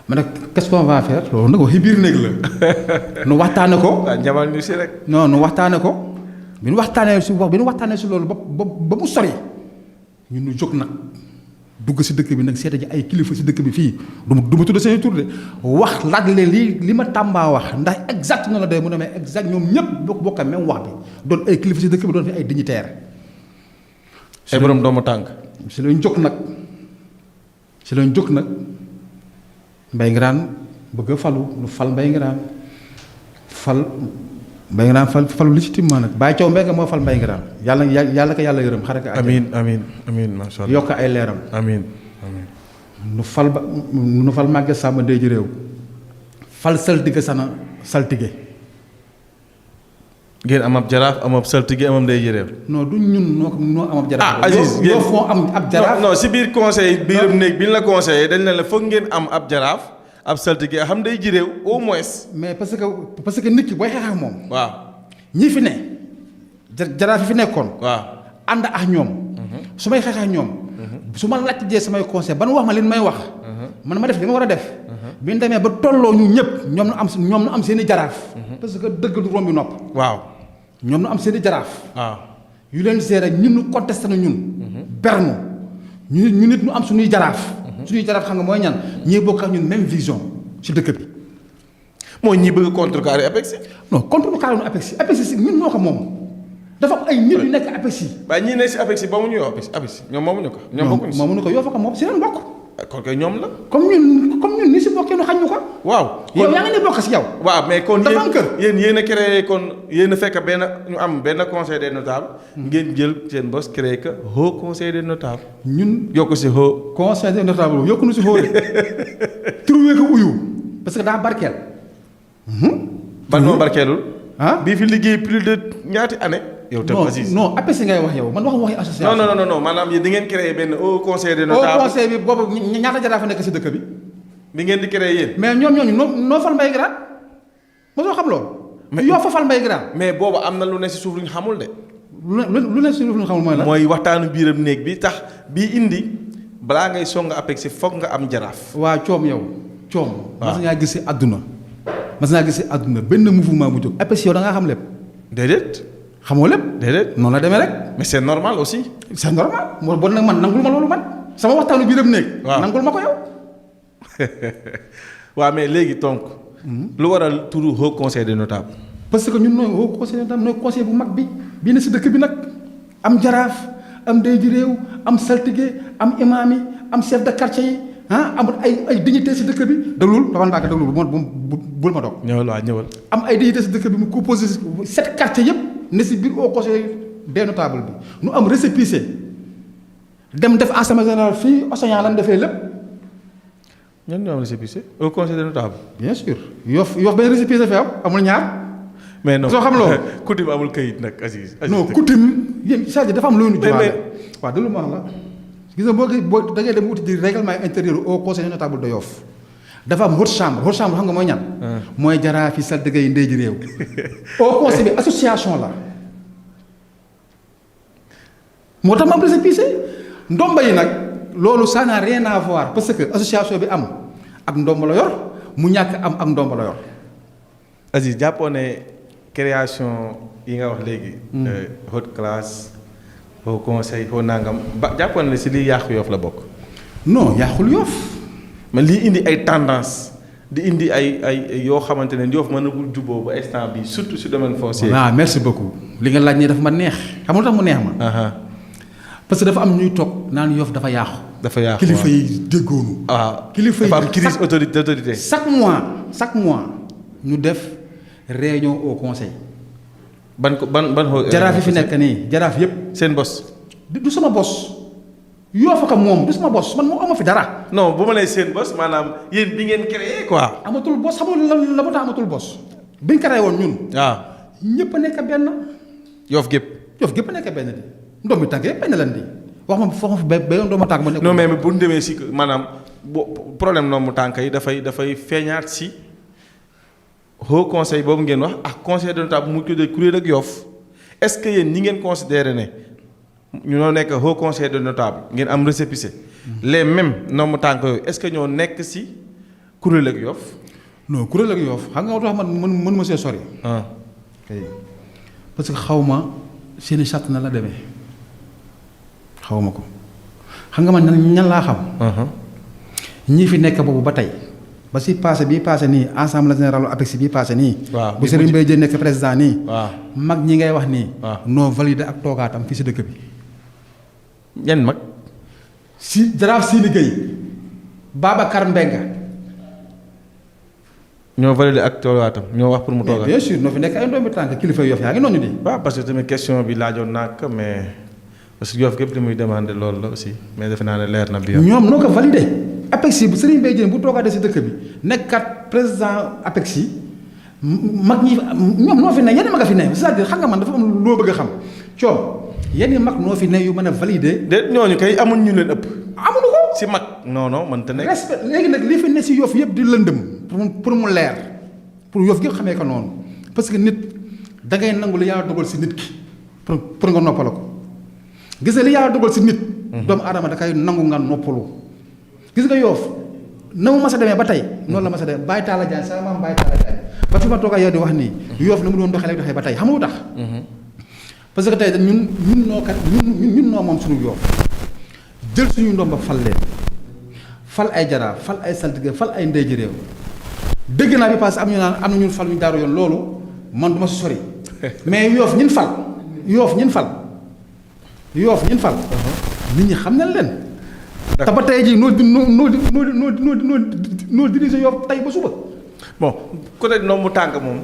ma ne qu'est-ce qu'on va faire loolu nag waxi biir néeg la nu waxtaane ko. waaw njamal ñu si rek. non nu waxtaane ko bi nu waxtaanee si loolu ba mu sori ñun ñu jóg nag dugg si dëkk bi nag seeta ji ay kilifa si dëkk bi fii du ma tudd seen tur de wax laaj leen li ma Tamba wax ndax exact noonu la day mu ne mais exact ñoom ñëpp bokk même wax bi doon ay kilifa si dëkk bi doon fi ay dignitaire ay borom doomu tànk. si lañ jóg nag Mbaye Ngiraan bëgg a falu nu fal Mbaye Ngiraan fal Mbaye Ngiraan falu légitimement nag Baye Thiaw Mbengue moo fal Mbaye Ngiraan yàlla ko yàlla yërëm xare ko amiin macha allah yokk ay leeram amiin nu fal Maguette Samba Ndeye ji réew fal saltige sana saltige ngeen am ab jaraaf am ab saltige am ab ndey ji réew. non du ñun noo am ab jaraaf. Aziz ñoo foo am ab jaraaf. non si biir conseil biiram néeg bi ñu la conseillé dañ ne la foog ngeen am ab jaraaf ab saltige xam ndey ji réew au moins. mais parce que nit ki booy xeex ak moom. waaw ñi fi ne jaraaf yi fi nekkoon. waaw ànd ak ñoom. su may xeex ak ñoom. su ma laajtee samay conseil ba nu wax ma li may wax. man ma def li ma war a def. bi ñu demee ba tolloo ñu ñëpp ñoom nu am seen i jaraaf. parce que dëgg du rombi nopp. waaw ñoom nu am seen i jaraaf. waaw yu leen gérer ñun ñu contesté na ñun. bernu ñu nit ñu am suñuy jaraaf. suñuy jaraaf xam nga mooy ñan ñii bokk ak ñun même vision ci dëkk bi. mooy ñi bëgg contrecarrer APEXI. non contrecarrer nu APEXI si ñun ñoo ko moom dafa am ay nit yu nekk APEXI. waaye ñii nekk si APEXI ba mu ñu yoo APEXI ñoom moomuñu ko. ñoom bokkuñu si moomuñu ko yoo fa ko moom si leen bokk. kon kay ñoom la. comme ñun ni si bokkee nu xañ ñu ko. waaw yow yaa ngi ne bokk si yow. waaw mais kon dafa am kër yéen a créé kon yéen a fekk ñu am benn conseil des notables. ngeen jël seen bos créé que haut conseil des notables. ñun yokk si haut. conseil des notables yokku nu si haut de. trouvé ko uyu parce que daa barkeel. ban moo barkeelul. bii fi liggéey plus de ñaati année. yow tam Aziz non APEXI ngay wax yow man waxi association. non maanaam yéen di ngeen créé benn haut conseil des au notables. conseil bi boobu ñaata jaraaf nekk si dëkk bi. bi ngeen di créé yéen. mais ñooñu noo fal Mbaye Ngiraan mosoo xam loolu. mais yoo fa fal Mbaye Ngiraan. mais boobu am na lu ne si suuf lu ñu xamul de. lu ne si suuf lu ñu xamul mooy la. mooy waxtaanu biiram néeg bi tax bii indi balaa ngay song APEXI foog nga am jaraaf. waa coom yow coom. waaw mas ngaa gis si àdduna benn mouvement bu jóg APEXI yow da ngaa xam lépp. déedéet. xamoo lépp. déedéet noonu la demee rek. mais c'est normal aussi. c'est normal moo bon nag man nangul ma loolu man sama waxtaanu biiram néeg. waaw nangul ma ko yow. waaw mais léegi donc. lu waral turu haut conseil des notables. parce que ñun nooy haut conseil des notables nooy conseil bu mag bi bii ne si dëkk bi nag am jaraaf am ndey ji réew am saltige am imaam yi am chef de quartier yi am ay dignité si dëkk bi. dégluwul dafa ndànk dégluwul bul ma dog. ñëwal waaw ñëwal. am ay dignité si dëkk bi mu composé 7 quartiers yëpp ne si biir haut conseil des notables bi nu am récépissé dem def assemblée générale fii Océan lan defee lépp. ñan ñoo am récépissé au conseil des notables. bien sûr yof benn récépissé fi amul ñaar. mais non soo xam loolu. coutume amul kayit nag Aziz. non coutume yéen c'est-à-dire dafa am lu ñu joxaale. waaw déglu ma wax la gis nga boo da ngay dem wuti di règlement intérieur au conseil des notables de Yoff dafa am haute chambre xam nga mooy ñan. mooy jaraaf yi saltige yi ndey ji réew. au conseil bi association la moo tax ma am récépissé ndomba yi nag loolu ça n'a rien à voir parce que association bi am ak ndomba la yor mu ñàkk am ak ndomba la yor. Aziz jàppoo ne création yi nga wax léegi. haute classe au conseil au nangam ba jàppoon ne si liy yàqu Yoff la bokk. non yàqul Yoff. mais lii indi ay tendance di indi ay yoo xamante ne Yoff mënagul juboo ba instant bi surtout si domaine foncier. waaw merci beaucoup li nga laaj nii dafa ma neex xam nga lu tax mu neex ma. parce que dafa am ñuy toog naan Yoff dafa yàqu. dafa yàqu kilifa yi déggoonu. waaw kilifa yi dafa am crise d'autorité. chaque mois ñu def réunion au conseil. ban jaraaf yi fi nekk nii jaraaf yépp seen bos. du sama bos. Yoff ko moom du sama bos man moo ama fi dara. non bu ma nee seen bos maanaam yéen bi ngeen créé quoi. amatul bos xam nga la ma tax amatul bos. bi ñu créé woon ñun. waaw ñëpp a nekk benn. Yoff gépp. Yoff gépp a nekk benn di. ndoom mi tàggee benn lan di. wax ma foo fi béyoon doomu tànk ma nekk. non mais bu ñu demee si maanaam problème ndombu tànk yi dafay feeñaat si haut conseil boobu ngeen wax ak conseil de notables bu mu tuddee kuréel ak Yoff est-ce que yéen ñi ngeen considéré ne ñu ñoo nekk haut conseil de notables ngeen am récépissé les mêmes ndombu tànk yooyu est-ce que ñoo nekk si kuréel ak Yoff. non kuréel ak Yoff xam nga wax man mën ma see sori. parce que xaw ma seeni charte na la demee. xaw ma ko xam nga man ñan laa xam. ñii fi nekk boobu ba tey ba si passé bii passé nii assemblée générale APEXI bii passé nii. waaw bu Serigne Mbaye Dièye nekk président nii. waaw mag ñi ngay wax nii. waaw noo validé ak toogaatam fii si dëkk bi. yan mag. si jaraaf Sini Gueye Babacar Mbengue ñoo validé ak toolaatam ñoo wax pour mu toogal. bien sûr noo fi nekk ay ndombi tànk kilifa Yoff yaa ngi noonu di. waaw parce que tamit question bi laajoon naa ko mais parce que Yoff gépp li muy demandé loolu la aussi mais defe naa ne leer na bi ñoom noo ko validé APEXI bu Serigne Mbaye Diène bu toogaatee si dëkk bi nekkat président APEXI mag ñi ñoom noo fi ne yenn mag a fi ne c'est-à-dire xam nga man dafa am loo bëgg a xam coom yenn mag noo fi ne yu mën a validé. de ñooñu kay amuñ ñu leen ëpp. amuñu ko si mag non man te nekk. respect léegi nag li fi ne si Yoff yëpp di lëndëm pour mu leer pour Yoff yëpp xamee ko noonu parce que nit da ngay nangu li yàlla dogal si nit ki pour nga noppala ko gis nga li yàlla dogal si nit. doomu aadama da kay nangu nga noppalu. gis nga Yoff na mu mas a demee ba tey noonu la mas a demee Baye Talla Diagne sama maam Baye Talla Diagne ba fi ma toog ak yow di wax nii Yoff na mu doon doxee lay doxee ba tey xam nga lu tax. parce que tey ñun noo moom suñu Yoff jël suñu ndomba fal leen fal ay jaraaf fal ay saltige fal ay ndey ji réew dëgg naa bi parce que am ñu naan am na ñun fal ñu daaru yoon loolu man du ma si sori mais Yoff ñin fal nit ñi xam nañ leen. te ba tey jii noo dirigé Yoff tey ba suba. bon ku ne noonu mu tànk moom.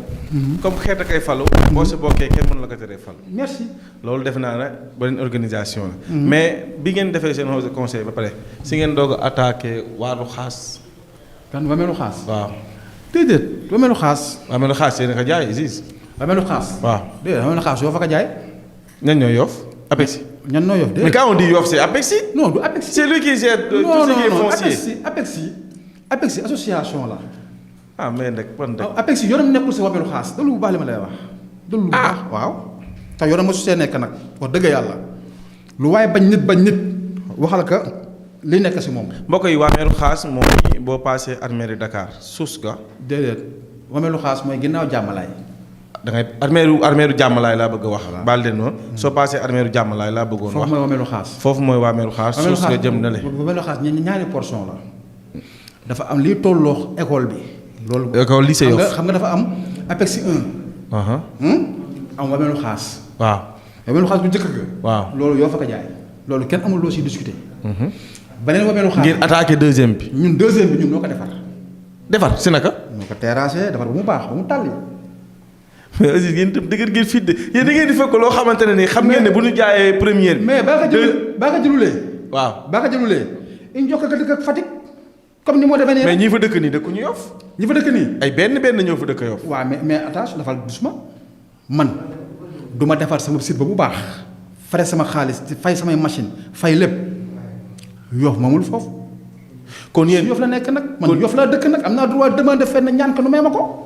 comme xeet a koy falu. boo si bokkee kenn mën la ko teree falu. merci loolu defe naa ne beneen organisation la. mais bi ngeen defee seen conseil ba pare si ngeen doog a attaqué waaru xaas. kan wameelu xaas. waaw. déedéet wameelu xaas. wameelu xaas yéen a ko jaay Ziz. wameelu xaas. waaw déedéet wameelu xaas Yoff a ko jaay. ñan ñoo Yoff APEXI. ñan ñoo Yoff déedéet. mais quand on dit Yoff c'est APEXI. non du APEXI. c'est lui qui gère tout ce qui est foncier. APEXI association la. ah mais nag man de. APEXI yoonam nekkul si wameelu xaas déglu bu baax li ma lay wax. déglu bu baax waaw. te yoonam mosu see nekk nag wax dëgg yàlla lu waaye bañ nit waxal ka li nekk si moom. mbokk yi wameelu xaas moom boo paasee armée de Dakar suus ga. déedéet wameelu xaas mooy ginnaaw jàmmalaay. da ngay armeeru jàmmalaay laa bëgg a wax. baal leen noonu soo paasee armeeru jàmmalaay laa bëggoon wax. foofu mooy wameelu xaas. foofu mooy wameelu xaas. suus nga jëm na le. wameelu xaas ñaari portion la. dafa am liy tolloo école bi. loolu école lycée Yoff xam nga dafa am APEXI 1. am wameelu xaas. waaw wameelu xaas bu njëkk ga. waaw loolu Yoff a ko jaay. loolu kenn amul loo siy discuter. beneen wameelu xaas ngeen attaqué deuxième bi. ñun deuxième bi ñun noo ko defar. defar si naka. ñoo ko terrassé defar ba mu baax ba mu tàlli. mais aussi yéen itam dëgg ngeen fii de yéen da ngeen di fekk loo xamante ne nii xam ngeen ne bu ñu jaayee première bi. mais baa ko jëlulee. waaw baa ko jëlulee. ñu jox ko dëkk ak Fatick comme ni moo demee nii. mais ñi fa dëkk nii dëkkuñu Yoff. ñi fa dëkk nii. ay benn ñoo fa dëkk Yoff. waaw mais attention dafal doucement man du ma defar sama site ba bu baax fare sama xaalis fay samay machine fay lépp Yoff moomul foofu. kon yéen Yoff la nekk nag man Yoff laa dëkk nag am naa droit demander fenn ñaan ko nu may ma ko.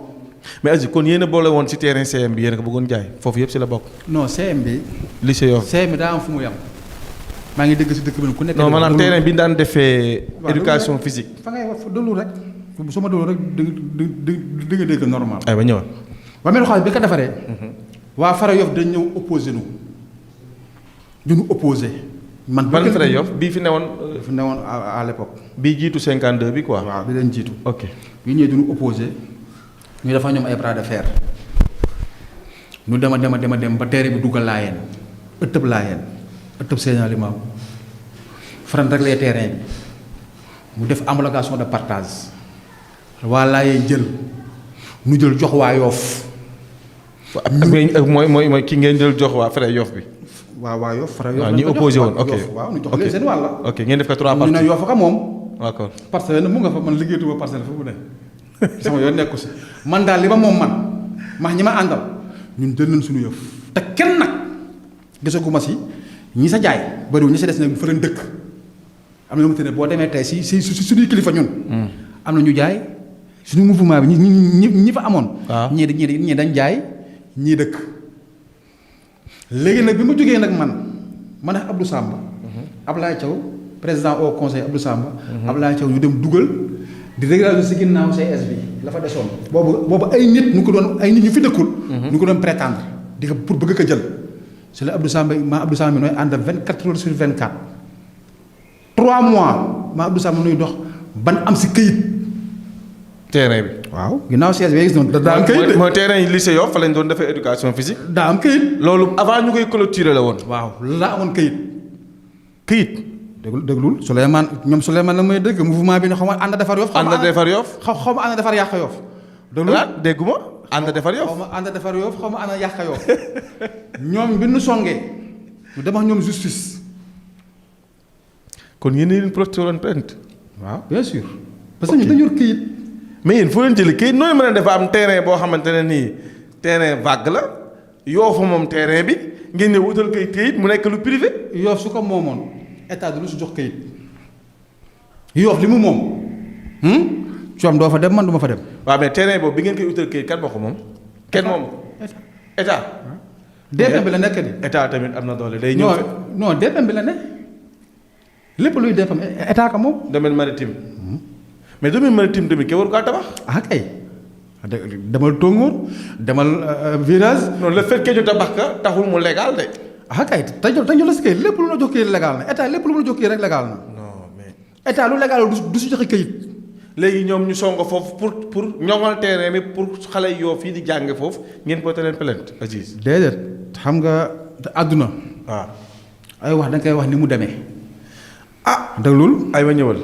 mais Aziz kon yéen a boole woon ci terrain CM bi yéen a ko bëggoon jaay foofu yëpp ci la bokk. non CM bi. lycée Yoff CM bi daa am fu mu yem. maa ngi dégg si dëkk bi ku nekk. non maanaam terrain bi ñu daan defee. éducation physique. fa ngay wax déglu rek su ma déglu rek di nga dégg normal. aywa ñëwal. wameelu xaalis bi ko defaree. waa Fara Yoff dañ ñëw opposé nu. du ñu opposé. man ban Fara Yoff bii fi newoon. fi newoon à l'époque. bii jiitu 52 bi quoi. waaw bi leen jiitu. ok bi ñëwee du ñu opposé ñu dafa ñoom ay bras de fer. ñu dem ba terre bi duggal laayeen ëttëb laayeen ëttëb Seydina Limaamu faran rek les terrain bi mu def homologation de partage waa laayeen jël nu jël jox waa Yoff. mooy ki ngeen jël jox waa Fara Yoff bi. waa Yoff Fara Yoff waaw ñi opposé woon ok waaw ñu jox leen seen wàll. ok ngeen def ko 3 parties ñu ne Yoff ka moom. d'accord parcelle mu nga fa man liggéeyatuma parcelle fa mu ne sama yoon nekku si man daal li ma moom man max ñi ma àndal ñun jël nañ suñu yëf te kenn nag gisaguma si ñi sa jaay bëriwul ñi sa des nag fa leen dëkk am na yoo xamante ne boo demee tey si suñuy kilifa ñun. am na ñu jaay suñu mouvement bi ñi fa amoon. waaw ñii dañ jaay ñii dëkk. léegi nag bi ma jógee nag man ak Abdou Samba. Ablaye Thiaw président au conseil Abdou Samba. Ablaye Thiaw ñu dem dugal di régulariser si ginnaaw CS bi la fa desoon. boobu ay nit ñu ko doon ay nit ñu fi dëkkul. ñu ko doon prétendre di ko pour bëgg ko jël. c'est la Abdou Samba mi nooy ànd 24 heures sur 24. 3 mois maa Abdou Samba nuy dox ban am si këyit. terrain bi. waaw ginnaaw CS bi gis noonu daa am këyit de. mooy terrain yi lycée Yoff fa lañ doon defee éducation physique. daa am këyit. loolu avant ñu koy clôturer la woon. waaw laa amoon këyit. këyit. déglul Souleymane ñoom Souleymane la may dégg mouvement bi ne xaw ma ànd defar Yoff. ànd defar Yoff. xaw ma ànd defar yàq Yoff. déglu dégguma ànd defar Yoff. xaw ma ànd defar Yoff xaw ma ànd yàq Yoff ñoom bi nu songee ñu dem ak ñoom justice. kon yéen a leen projeté woon plainte. waaw bien sûr. parce que ñu dañu yor këyit. mais yéen foo leen jëlee këyit nooy mën a def am terrain boo xamante ne nii terrain vague la Yoff moom terrain bi ngeen ne wutal këyit mu nekk lu privé. Yoff su ko moomoon état du lu si jox këyit. Yoff li mu moom. coom doo fa dem man du ma fa dem. waaw mais terrain boobu bi ngeen koy utal këyit kan moo ko moom. kenn moom état. DPM bi la nekk di. état tamit am na doole day ñëw. non DPM bi la ne lépp luy DPM état ka moom. domaine maritime. mais domaine maritime tamit ke waru kaa tabax. ah kay demal Tongoor demal virage. non le fait que ñu tabax ka taxul mu légal de. ah kay te ñu la si kayit lépp lu la jox kayit légal na état lépp lu mu la jox kayit rek légal na. non mais. état lu légal du si joxe kayit. léegi ñoom ñu songo foofu pour ñoŋal terrain bi pour xale yoo fii di jànge foofu ngeen porté leen plainte Aziz. déedéet xam nga àdduna. waaw. ay wax da nga koy wax ni mu demee. ah déglul ay ma ñëwal.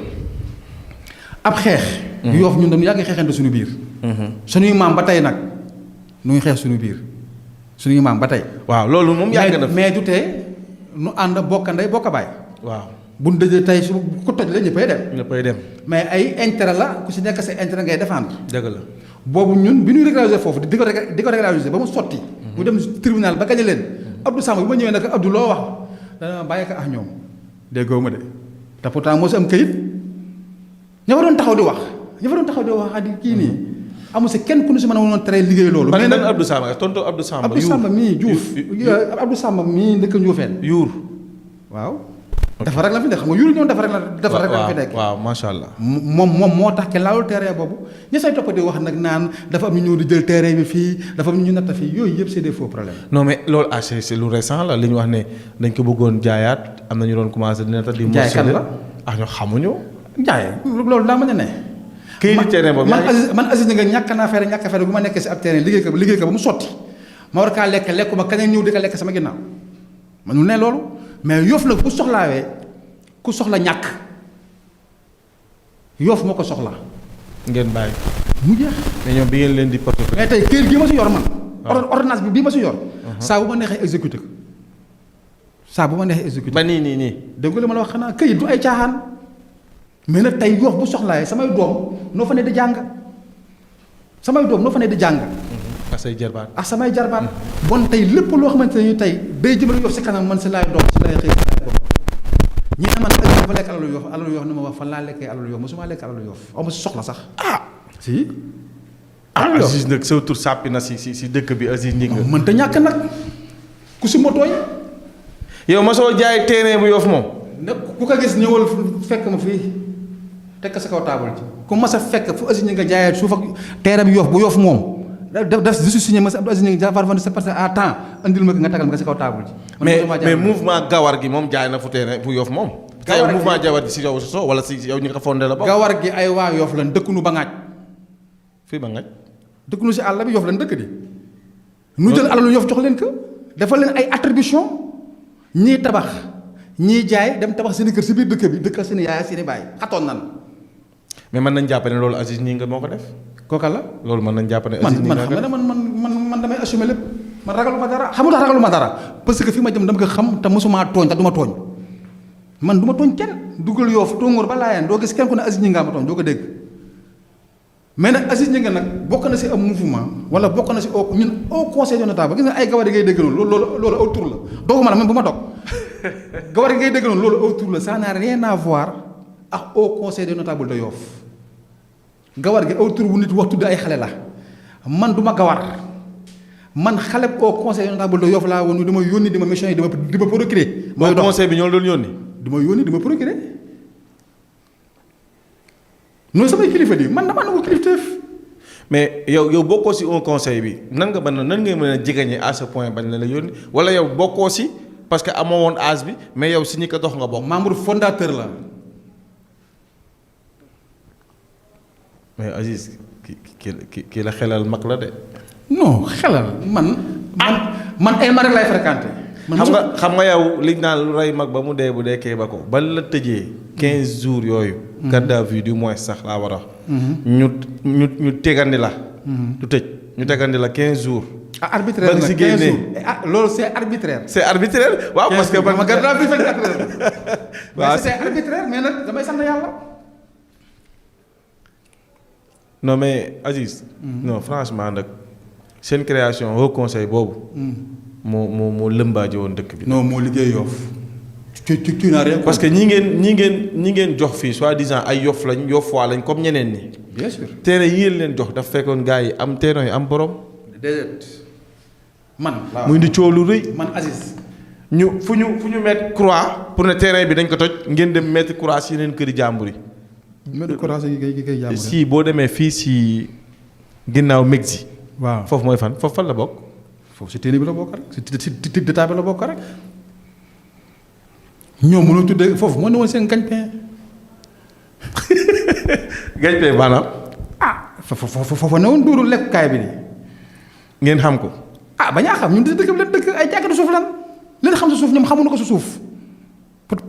ab xeex. Yoff ñun dañu yàgg xeexante suñu biir. suñuy maam ba tey nag nu ngi xeex suñu biir suñuy maam ba tey. waaw loolu moom yàgg na. mais du tee nu ànd bokk ndey bokk baay. waaw. bu ñu dëjee tey su ko toj la ñëppay dem. ñëppay dem. mais ay intérêt la ku si nekk sa intérêt ngay défendre. dëgg la. boobu ñun bi ñuy régulariser foofu di ko régulariser ba mu sotti. mu dem tribunal ba gañe leen. Abdou Samba bi ma ñëwee nag Abdou loo wax dana bàyyi ko ak ñoom déggoo ma de te pourtant moo si am këyit ña fa doon taxaw di wax di kii nii amul si kenn ku ñu si mën a woon tere liggéey loolu. mais nag Abdou Samba tonton Abdou Samba. Abdou Samba mii Diouf Abdou Samba mii ndëkk Njuufeen. yuur. waaw. dafa rek la fi nekk xam nga yuur ñoom dafa rek la fi nekk. waaw macha allah. moom moo tax kenn laalul terrain boobu ñi say topp di wax nag naan dafa am ñu ñëw di jël terrain bi fii dafa am ñu natta fii yooyu yëpp c'est des faux problèmes. non mais loolu c'est lu récent la li ñu wax ne dañ ko bëggoon jaayaat am na ñu doon commencé dina tax di. jaay kan la ñoo xamuñu. jaay loolu daa mën a ne. këyit terrain boobu man Aziz nga ñàkk naa fere bu ma nekkee si ab terrain liggéey ko ba mu sotti ma war kaa lekk lekkuma kañ ñëw di ko lekk sama ginnaaw manul ne loolu mais Yoff nag bu soxlaawee ku soxla ñàkk Yoff moo ko soxla. ngeen bàyyi. mu jeex. mais ñoom bi ngeen leen di porté. mais tey kër gi ma si yor man. ordonnance bi bii ma si yor. saa bu ma neexee exécuté ko. ba nii. dégg nga li ma la wax xanaa këyit du ay caaxaan. mais nag tey Yoff bu soxlaayee samay doom noo fa ne di jàng. ak say jarbaat. ak samay jarbaat. bon tey lépp loo xamante ne tey day jëmale Yoff si kanam man si laay doom si laay xëy si laay doom. ñi ne man dafa lekk alalu Yoff ni ma wax fan laa lekkee alalu Yoff mosuma lekk alalu Yoff aw ma si soxla sax. si. Aziz nag sa tur sàppi na si dëkk bi Aziz Gningue. mënta ñàkk nag ku si motooy. yow ma soo jaay terrain bu Yoff moom. ku ko gis ñëwal fekk ma fii teg ko sa kaw taabal ji ku mas a fekk fu Aziz Gningue nga jaayee suuf ak terrain bi Yoff bu Yoff moom daf si signé ma si Aziz Gningue dafa c'est parce que à temps andil ma ko nga tagal ma ko sa kaw taabal ji. mais mouvement gawar gi moom jaay na fu terrain bu Yoff moom. gawar gi mouvement gawar gi si yow so wala si yow ñi nga fondé la bokk. gawar gi ay waa Yoff lan dëkkunu ba ngaaj. fii ba ngaaj. dëkkunu si àll bi Yoff lan dëkk di. nu jël alalu Yoff jox leen ko dafa leen ay attribution ñii tabax ñii jaay dem tabax seen kër si biir dëkk bi dëkk seen yaay seen i baay xatoon nan. mais mën nañ jàpp ne loolu Aziz Gningue moo ko def. kooka la. loolu mën nañ jàpp ne Aziz Gningue man damay assumer lépp man ragaluma dara xamul tax ragaluma dara parce que fi ma jëm dama ko xam te mosuma tooñ te du ma tooñ man du ma tooñ kenn dugal Yoff Tongoor ba Laayeen doo gis kenn ku ne Aziz Gningue ma tooñ doo ko dégg mais nag Aziz Gningue nag bokk na si am mouvement wala bokk na si ñun au conseil de notable gis nga ay gawar yi ngay dégg noonu loolu aw tur la dooguma la même bu ma dog gawar yi ngay dégg noonu loolu aw tur la ça n'a rien à voir ak au conseil de notable de Yoff gawar gi aw tur bu nit wax tudd ay xale la man du ma gawar man xale au conseil notable de Yoff laa woon di ma yónni di ma mission yi di ma procurer. mooy dox conseil bi ñoo doon yónni. di ma yónni di ma procurer noonu samay kilifa di man damaa nangu kilifteef. mais yow bokkoo si un conseil bi nan ngay mën a jegeñee à ce point bañ la yónni wala yow bokkoo si parce que amoo woon âge bi mais yow si ñi ko dox nga bokk. membre fondateur la. mais Aziz ki la xelal mag la de. non xelal man ay marek lay fréquenté. xam nga yow liñ naan lu rey mag ba mu dee bu deekee ba ko ba la tëjee 15 jours yooyu. garde à vue du moins sax laa war a wax. ñu tegandi la. du tëj ñu tegandi la 15 jours. arbitraire ba si génnee loolu c'est arbitraire. c'est arbitraire waaw parce que man garde à vue 24 heures. waaw mais c'est arbitraire mais nag damay sant yàlla. non mais Aziz. non franchement nag seen création au conseil boobu. moo lëmbaaje woon dëkk bi. non moo liggéey Yoff. tu n'as rien. parce que ñi ngeen jox fii soi-disant ay Yoff lañ Yoffois lañ comme ñeneen ñi. bien sûr terrain yi ngeen leen jox daf fekkoon gars yi am terrain yi am borom. déedéet man. muy di coow lu rëy. man Aziz. fu ñu mettre croix pour ne terrain bi dañ ko toj ngeen dem mettre croix si yeneen këri jàmbur yi. mettre croix yi kay jàmbur si boo demee fii si ginnaaw Mexique. waaw foofu mooy foofu fan la bokk. foofu si téere bi la bokk rek si titre d'état bi la bokk rek. ñoom mënoo tuddee foofu moo ne woon seen gagne-pain. gagne-pain maanaam. foofu ne woon duuru lekkukaay bi nii. ngeen xam ko. ba ñaa xam ñun dëkk bi leen dëkk ay jàkkatu suuf lan leen xam si suuf ñoom xamuñu ko si suuf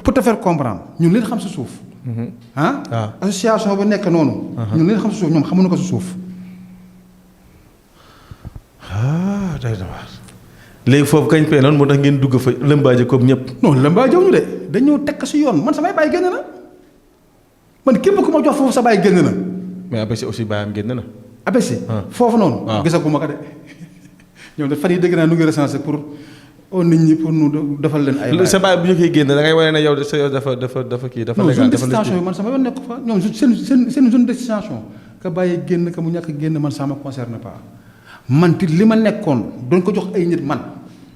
pour te faire comprendre ñun leen xam si suuf. association ba nekk noonu. ñun leen xam si suuf ñoom xamuñu ko si suuf. day na waar léegi foofu kañ pee noonu moo tax ngeen dugg fa lëmbaaje comme ñëpp. non lëmbaaje wu ñu de dañoo tekk si yoon man samay bàyyi génn na man képp ku ma jox foofu sa bàyyi génn na. mais ABC aussi bàyyam génn na. ABC. foofu noonu. waaw gisaguma ko de ñoom de fan yii dégg naa nu ngi recensé pour nit ñi pour nu defal leen ay. sa bàyyi bu ñu koy génn da ngay wane ne yow sa yow dafa kii dafa. légal dafa destination yi man sama yoon nekk fa ñoom seen zone destination ka bàyyi génn ka mu ñàkk génn man ça me concerne pas. man ti li ma nekkoon doon ko jox ay nit man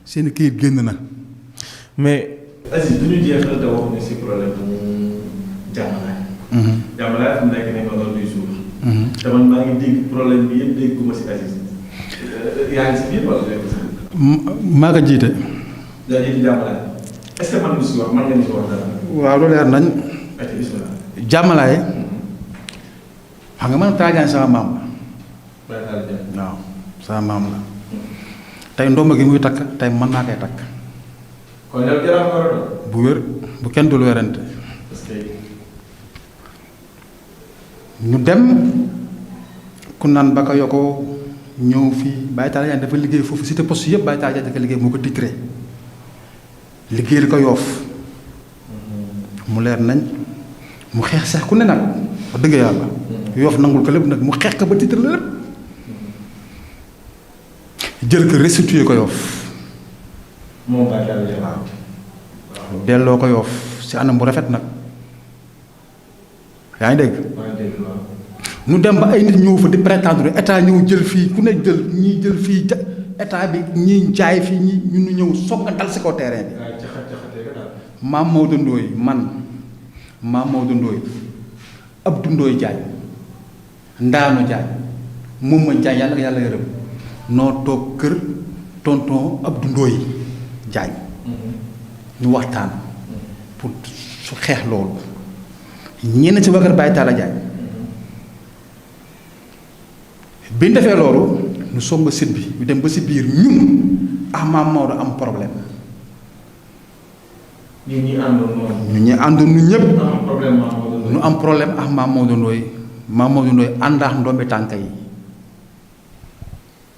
seen këyit génn na. mais. Aziz du ñu jeexal te waxuñu si problème mu jàmmalaay. jàmmalaay fu mu nekk nii ma doon du jour. te man maa ngi dégg problème bi yëpp dégguma si Aziz. yaa ngi si biir wala léegi sax. maa ko jiite. yaa ngi jiite jàmmalaay. est-ce que man nga si wax man nga ñu si wax dara. waaw loolu leer nañ. jàmmalaay. xam nga man taajaan sama maam la. waaw. sama maam la tey ndomba gi muy takk tey mën naa koy takk. kon yow jaraaf nga doon. bu wér bu kenn dul werante. parce que. ñu dem ku naan ba ko yokkoo ñëw fii Baye Talla Diagne dafa liggéey foofu cité poste yëpp Baye Talla Diagne dafa liggéey moo ko titré liggéeyal ko Yoff mu leer nañ mu xeex sax ku ne nag wax dëgg yàlla. Yoff nangul ko lépp nag mu xeex ko ba titré la lépp. jël ko restitué ko Yoff. moom Baye Talla Diagne. waaw delloo ko Yoff si anam bu rafet nag yaa ngi dégg. ñu dem ba ay nit ñëw fa di prétendre état ñëw jël fii ku ne jël ñii jël fii état bi ñii jaay fii ñii ñun ñu ñëw soog a dal si kaw terrain bi. maam Maodo Ndoye man maam Maodo Ndoye Abdou Ndoye Diagne Ndaanu Diagne moom ma Diagne yàlla yàlla yërëm noo toog kër tonton Abdou Ndoye Diagne ñu waxtaan pour su xeex loolu ñenn ci waa kër Baye Talla Diagne bi ñu defee loolu ñu somb site bi ñu dem ba si biir ñun maam Maodo am problème. ñi àndoon noonu. ñi àndoon ñu ñëpp. am problème Maam Maodo Ndoye. ñu am problème ak Maam Maodo Ndoye Maam Maodo Ndoye àndaax ndombi tànk yi.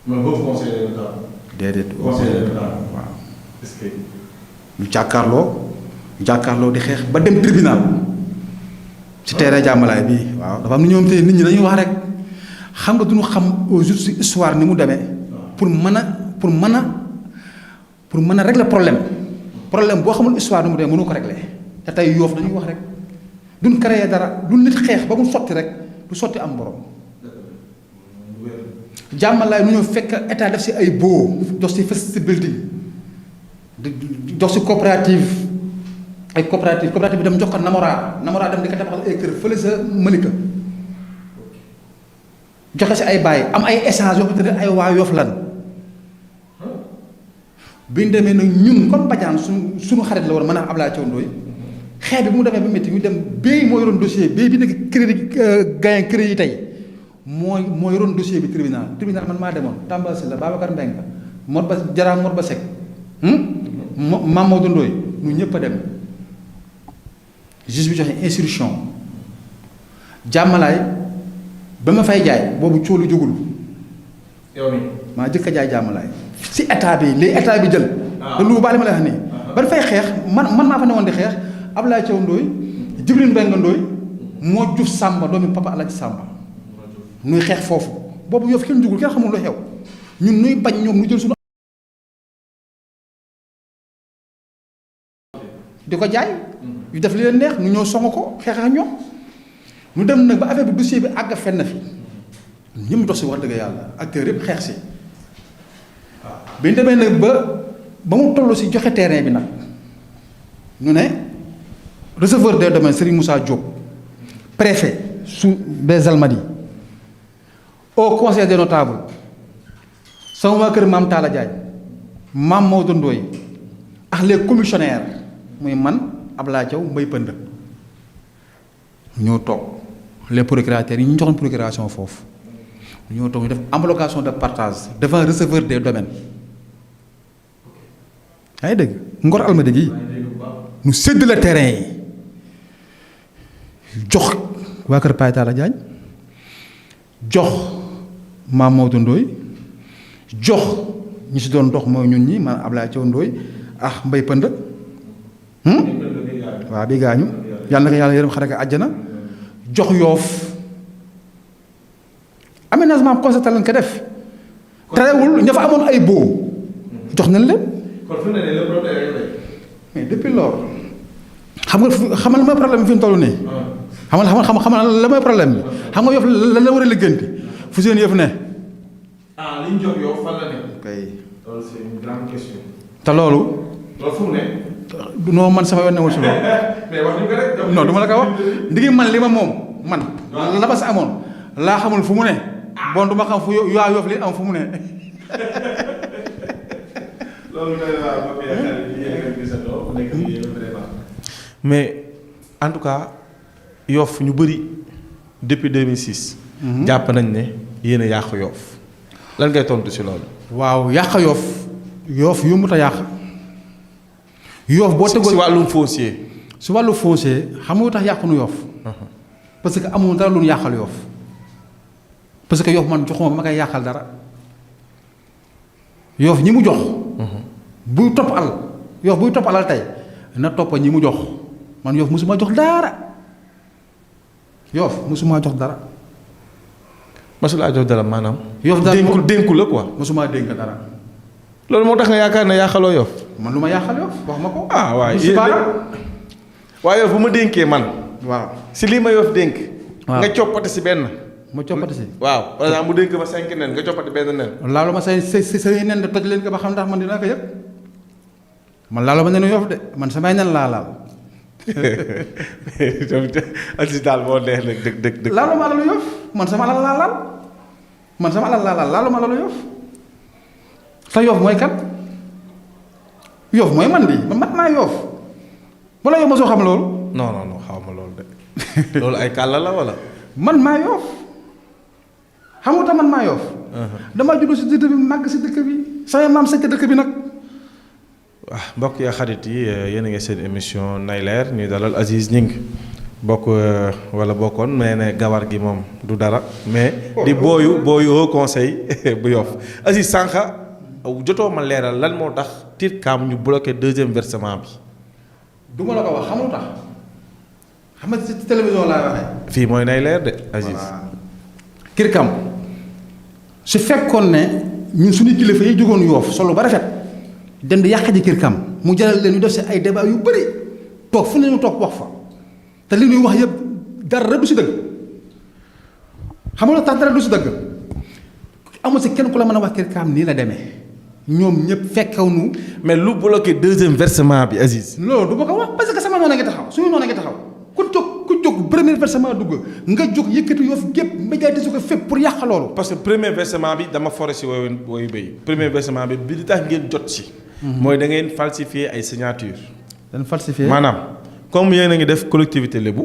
mais boobu conseiller la daal. déedéet. conseiller la daal waaw. est-ce que. ñu jàkkaarloo di xeex ba dem tribunal ci terrain jàmmalaay bii waaw dafa am ni ñoom tey nit ñi dañuy wax rek xam nga duñu xam au juste histoire ni mu demee. pour mën a régler problème boo xamul histoire ni mu demee mënu ko régler te tey Yoff dañuy wax rek duñ créer dara lu nit xeex ba mu sotti rek du sotti am borom. jàmmalaay nu ñoo fekk état def si ay boo jox si facilité building jox si coopérative bi dem jox ko Namora dem di ko tabaxal ay kër fële sa Malika joxe si ay bàyyi am ay échange yoo xamante ne ay waa Yoff lan bi ñu demee nag ñun comme Badiane suñu xarit la war mën a Ablaye Thiaw Ndoye xeex bi bu mu demee ba métti ñu dem béy moo yoroon dossier béy bi nekk crédit gain crédit yi tey moo yoroon dossier bi tribunal man maa demoon Tamba Sylla Babacar Mbengue Mor Ba Seck Mame Maodo Ndoye ñu ñëpp a dem juge bi joxe instruction jàmmalaay ba ma fay jaay boobu cóolu jógul. yow mi maa jëkk a jaay jàmmalaay si état bi li état bi jël. te lu baal ma lay wax nii. ba dafay xeex man maa fa newoon di xeex Abdoulaye Thiaw Ndoye Djibril Mbengue Ndoye moo juf Samba doomi papa Alaaji Samba nuy xeex foofu boobu Yoff kenn jugul kenn xamul lu xew ñun nuy bañ ñoom nu jël suñu di ko jaay yu def li leen neex nu ñëw song ko xeex ak ñoom ñu dem nag ba affaire bi dossier bi àgg fenn fi ñi mu dox si wax dëgg yàlla acteurs yëpp xeex si bi ñu demee nag ba mu toll si joxe terrain bi nag ñu ne receveur des domaines Serigne Moussa Diop préfet sous des Almadies au conseil des notables sama waa kër Mame Talla Diagne Mame Maodo Ndoye ak les commissionnaires muy man Abdoulaye Thiaw Mbaye Pënd ñoo toog les procurateurs yi ñu joxoon procuration foofu ñoo toog ñu def homologation de partage devant receveur des domaines yaa ngi dégg Ngor Almadies gi ñu séddale terrain yi jox waa kër Paye Talla Diagne jox Mame Maodo Ndoye jox ñi si doon dox mooy ñun ñi man Abdoulaye Thiaw Ndoye ak Mbaye Pënd waaw bi gaañu yàlla na ko yàlla yërëm xare ko àjjana jox Yoff aménagement concerté lañ ko def terewul ña fa amoon ay boo jox nañ leen. kon fu ne nii le problème mais depuis lors xamal la mooy problème bi fi mu toll nii. xamal la mooy problème bi xam nga Yoff lan la war a liggéeyanti fu seen yëf ne. li ñu jox Yoff fan la ne. kay loolu c'est une grande question. te loolu. loolu fu mu ne. non man sama yoon newul si loolu. mais wax ñu ko rek. non du ma la ko wax ndigi man li ma moom man. la ba sa amoon laa xamul fu mu ne. bon du ma xam fu yaa Yoff li am fu mu ne. loolu day waar ba muy xel yéen a gisatoo nekk nii vraiment. mais en tout cas Yoff ñu bëri depuis 2006. jàpp nañ ne yéen a yàq Yoff lan ngay tontu si loolu. waaw yàq Yoff yombut a yàq. Yoff boo tegoo si wàllum foncier. si wàllu foncier xam nga tax yàqu nu Yoff parce que amul dara lu ñu yàqal Yoff parce que Yoff man joxuma ba ma koy yàqal dara Yoff ñi mu jox. buy topp Yoff buy topp alal tey na topp ñi mu jox man Yoff mosuma jox dara Yoff mosuma jox dara. mosulaa jox dara maanaam. Yoff daal dénku la quoi. mosuma dénk dara. loolu moo tax nga yaakaar ne yàqaloo Yoff. man lu ma yàqal Yoff wax ma ko. ah waaye waaye Yoff bu ma dénkee man. waaw si lii ma Yoff dénk. waaw nga coppati si benn. ma coppati si. waaw par exemple mu dénk ma 5 nen nga coppati benn nen. laalu ma say nen de toj leen ko ba xam ndax man dinaa ko yëg man laalu ma nenu Yoff de man samay nen laa laal. Aziz daal moo neex nag dëgg. laalu ma alalu Yoff man sama alal laa laal man sama alal laa laal laalu ma alalu Yoff te Yoff mooy kat Yoff mooy man di man mat naa Yoff wala yow ma soo xam loolu. non xaw ma loolu de. loolu ay kàlla la wala. man maa Yoff xam nga tax man maa Yoff. damaa judd si dëkk bi màgg si dëkk bi sama maam sëkk dëkk bi nag. waaw mbokk yi xarit yi yéen a ngi seen émission Nay Leer ñuy dalal Aziz Gningue bokk wala bokkoon mais ne gawar gi moom du dara mais di booyu au conseil bu Yoff Aziz sànqa jotoo ma leeral lan moo tax TIRCAM ñu bloqué deuxième versement bi. du ma la ko wax xamul tax xam nga ci télévision laay waxee. fii mooy Nay Leer de Aziz. TIRCAM su fekkoon ne ñun suñu kilifa yi jógoon Yoff solo ba rafet dem di yàq ji TIRCAM mu jaral leen ñu def si ay débat yu bëri toog fu ne ñu toog wax fa te li ñuy wax yëpp dara du si dëgg xam nga tax dara du si dëgg amul si kenn ku la mën a wax TIRCAM nii la demee ñoom ñëpp fekkaw nu. mais lu bloqué deuxième versement bi Aziz. loolu du ma ko wax parce que sama noonu a ngi taxaw suñu noonu a ngi taxaw ku jóg premier versement dugg nga jóg yëkkati Yoff gépp médiatiser ko fépp pour yàq loolu. parce que premier versement bi dama foré si woyu béy premier versement bi li tax ngeen jot si. mooy da ngeen falsifier ay signature. dañ falsifier maanaam comme yéen a ngi def collectivité lébu.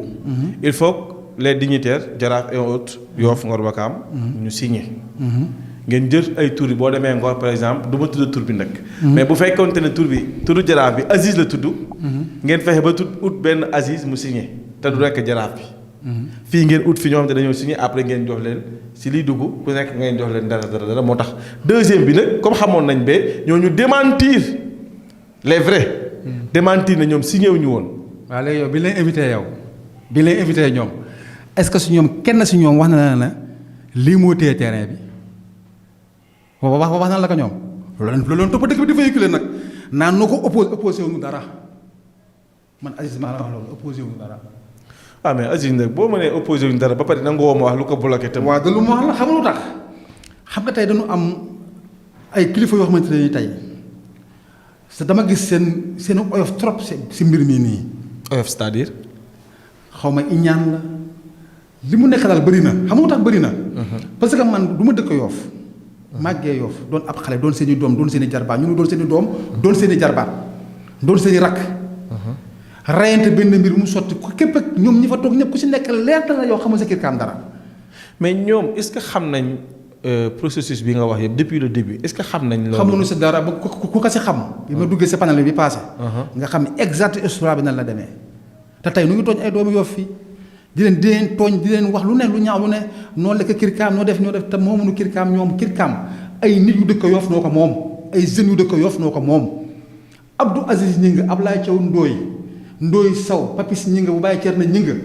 il faut que les dignitaires Jaraaf et autres Yoff Ngor Wakaam ñu signer. ngeen jël ay tur yi boo demee Ngor par exemple du ma tudd tur bi nag. mais bu fekkoonte ne tur bi turu jaraaf bi Aziz la tudd. ngeen fexe ba tudd ut benn Aziz mu signé te du rekk jaraaf bi. fii ngeen ut fi ñoo xam te dañoo signé après ngeen jox leen si liy dugg ku nekk ngeen jox leen dara moo tax deuxième bi nag comme xamoon nañ ba ñooñu démentir les vrais. démentir na ñoom signé wuñu woon. waaw léegi yow bi leen invité ñoom est-ce que su ñoom kenn si ñoom wax na la lii moo téye terrain bi wax na la ko ñoom loolu loolu topp dëkk bi di véhiculer nag naan noo ko opposé wuñu dara man Aziz maa la wax loolu opposé wuñu dara. ah mais Aziz nag boo mënee opposé wuñu dara ba pare nangu woo ma wax lu ko bloqué tam. waaw de lu ma wax la xam nga lu tax xam nga tey dañu am ay kilifa yoo xamante ne tey te dama gis seen oyof trop si mbir mii nii. oyof c'est-à-dire. xaw ma iñaan la li mu nekk daal bëri na xam nga lu tax bëri na. parce que man du ma dëkk Yoff màggee Yoff doon ab xale doon seen i doom doon seen i jarbaat ñu doon seen i doom doon seen i jarbaat doon seen i rakk. rayante benn mbir mu sotti ku képp ak ñoom ñi fa toog ñëpp ku si nekk leer na la yow xamal sa kër kaam dara. mais ñoom est-ce que xam nañ processus bi nga wax yëpp depuis le début est-ce que xam nañ. loolu xamuñu si dara ba ku ko si xam. bi ma duggee sa panel bi passé. nga xam ne exact histoire bi nan la demee. te tey nu ngi tooñ ay doomu Yoff fii di leen tooñ di leen wax lu ne lu ñaaw lu ne noo lekk kirkaam noo def te moomuñu kirkaam ñoom kirkaam ay nit yu dëkk Yoff noo ko moom ay jeunes yu dëkk Yoff noo ko moom. Abdou Aziz Gningue Ablaye Thiaw Ndoye Sow Papis Gningue bu bàyyi Thierno Gningue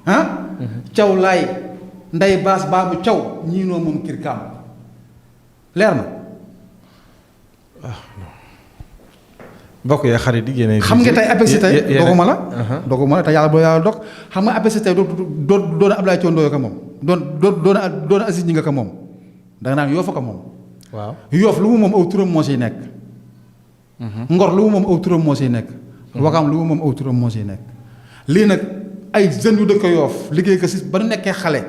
ah. Thiaw Laay Ndeye Baas Baabu Thiaw ñii noo moom kirkaam leer na. mbokk ya xarit yi yéen xam nga tey APEX tey doguma la te yàlla boo yàlla dog xam nga APEX tey doon Ablaye Thiaw Ndoye ko moom doon Aziz Gningue ko moom danga naan Yoff ko moom. waaw Yoff lu mu moom aw turam moo siy nekk. Ngor lu mu moom aw turam moo siy nekk. Wakaam lu mu moom aw turam moo siy nekk. lii nag ay jeunes yu dëkk Yoff liggéey ko si ba nu nekkee xale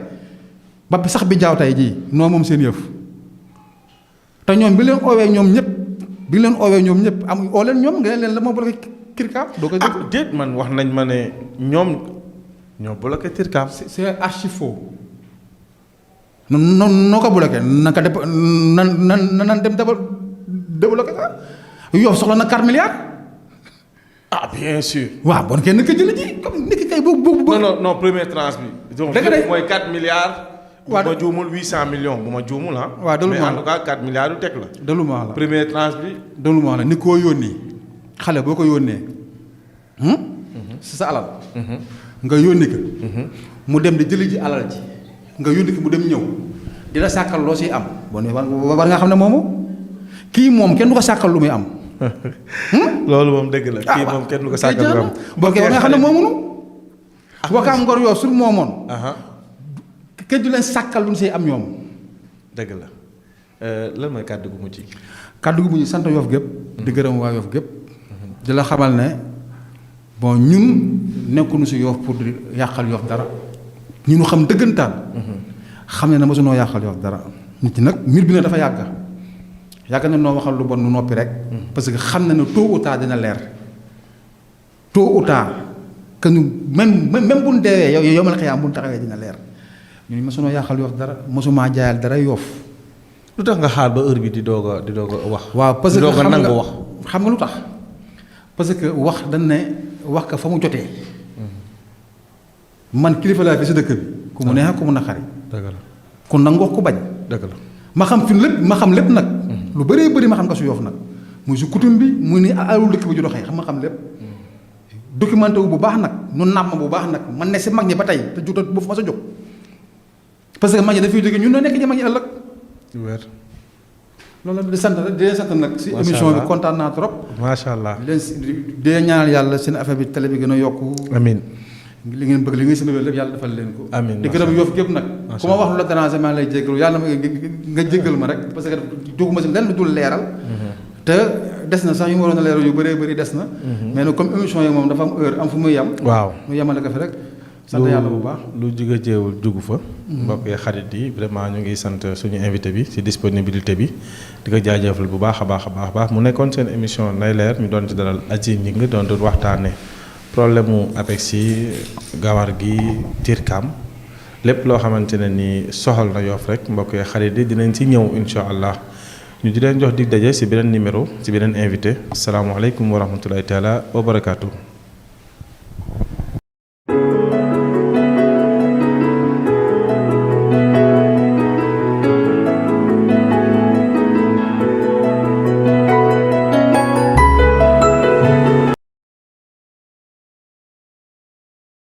ba sax bi jaaw tey jii noo moom seen yëf te ñoom bi leen oowee ñoom ñëpp am oo leen ñoom nga leen la moo bloqué kirkaam. doo ko déet man wax nañ ma ne ñoom ñoo bloqué kirkaam. c'est archi faux. noo ko bloqué naka nan dem débloqué ka Yoff soxla na 4 milliards. ah bien sûr. waaw bon kenn ka jël ji comme nit ki kay boobu. non première tranche bi. dëgg la mooy 4 milliards. waaw bu ma juumul 800 millions bu ma juumul ah. waaw mais en tout cas 4 milliards yu teg la. dalu ma la première tranche bi. dalu ma la ni koo yónnee xale boo ko yónnee. si sa alal. nga yónni ko. mu dem di jëli ji alal ji. nga yónni ko mu dem ñëw. dina sàkkal loo siy am. bon war nga xam ne moomu kii moom kenn du ko sàkkal lu muy am. loolu moom dëgg la. kii moom kenn du ko sàkkal lu am. boo war nga xam ne moomunu. Wakaam Ngor Yoff sur moomoon. kenn du leen sàkkal lu ñu siy am ñoom. dëgg la lan mooy kàddu gu mujj. kàddu gu mujj sant Yoff gépp di gërëm waa Yoff gépp di la xamal ne bon ñun nekkuñu si Yoff pour di yàqal Yoff dara. ñu xam dëggantaan. xam ne na mosunoo yàqal Yoff dara. nit ñi nag mbir bi nag dafa yàgg na noo waxal lu bon nu noppi rek. parce que xam na ne tôt ou tard dina leer. tôt ou tard que ñu même bu ñu deewee yow ma la xëy bu ñu taxawee dina leer. ñun mosunoo yàqal Yoff dara mosumaa jaayal dara Yoff. lu tax nga xaar ba heure bi di doog a wax. waaw parce que di doog a nangu wax. xam nga lu tax parce que wax dañ ne wax ka fa mu jotee. man kilifa laa fi si dëkk bi. ku mu neex ak ku mu naqari. dëgg la ku nangu ku bañ. dëgg la ma xam fi lépp nag. lu bëree bëri ma xam ko si Yoff nag. muy si coutume bi muy ni alul dëkk bi ju doxee xam lépp. documenté wu bu baax nag nu nàmm bu baax nag man ne si mag ñi ba tey te juutal bu fa ma sa jóg. parce que mag ñi dafay jóge ñun noo nekk ci mag ñi ëllëg. wér. loolu la di leen sant nag. si émission bi kontaan naa trop. macha allah di leen ñaanal yàlla seen affaire bi télé bi gën a yokku. amiin. li ngeen bëgg li ngeen sëmb lépp yàlla defal leen ko. amiin di gërëm Yoff gépp nag. ku ma wax lu la déranger maa lay jéggalu yàlla nga jéggal ma rek parce que duguma si lenn lu dul leeral. te des na sax yu ma waroon a leeral yu bëree bëri des na. mais nag comme émission yi moom dafa am heure am fu muy yem. waaw mu yemale ko fi rek. sant yàlla bu baax lu jóge jéewul jugu fa. mbokk yi xarit yi vraiment ñu ngi sant suñu invité bi ci disponibilité bi di ko jaajëfal bu baax a baax mu nekkoon seen émission Nay Leer ñu doon ci dalal Aziz Gningue doon waxtaane problème mu APEX yi gawar gi TIRCAM lépp loo xamante ne ni soxal na Yoff rek mbokk yi xarit yi dinañ ci ñëw incha allah ñu di leen jox dig daje si beneen numéro si beneen invité asalaamaaleykum wa rahmatullahi taala wa barakaatu.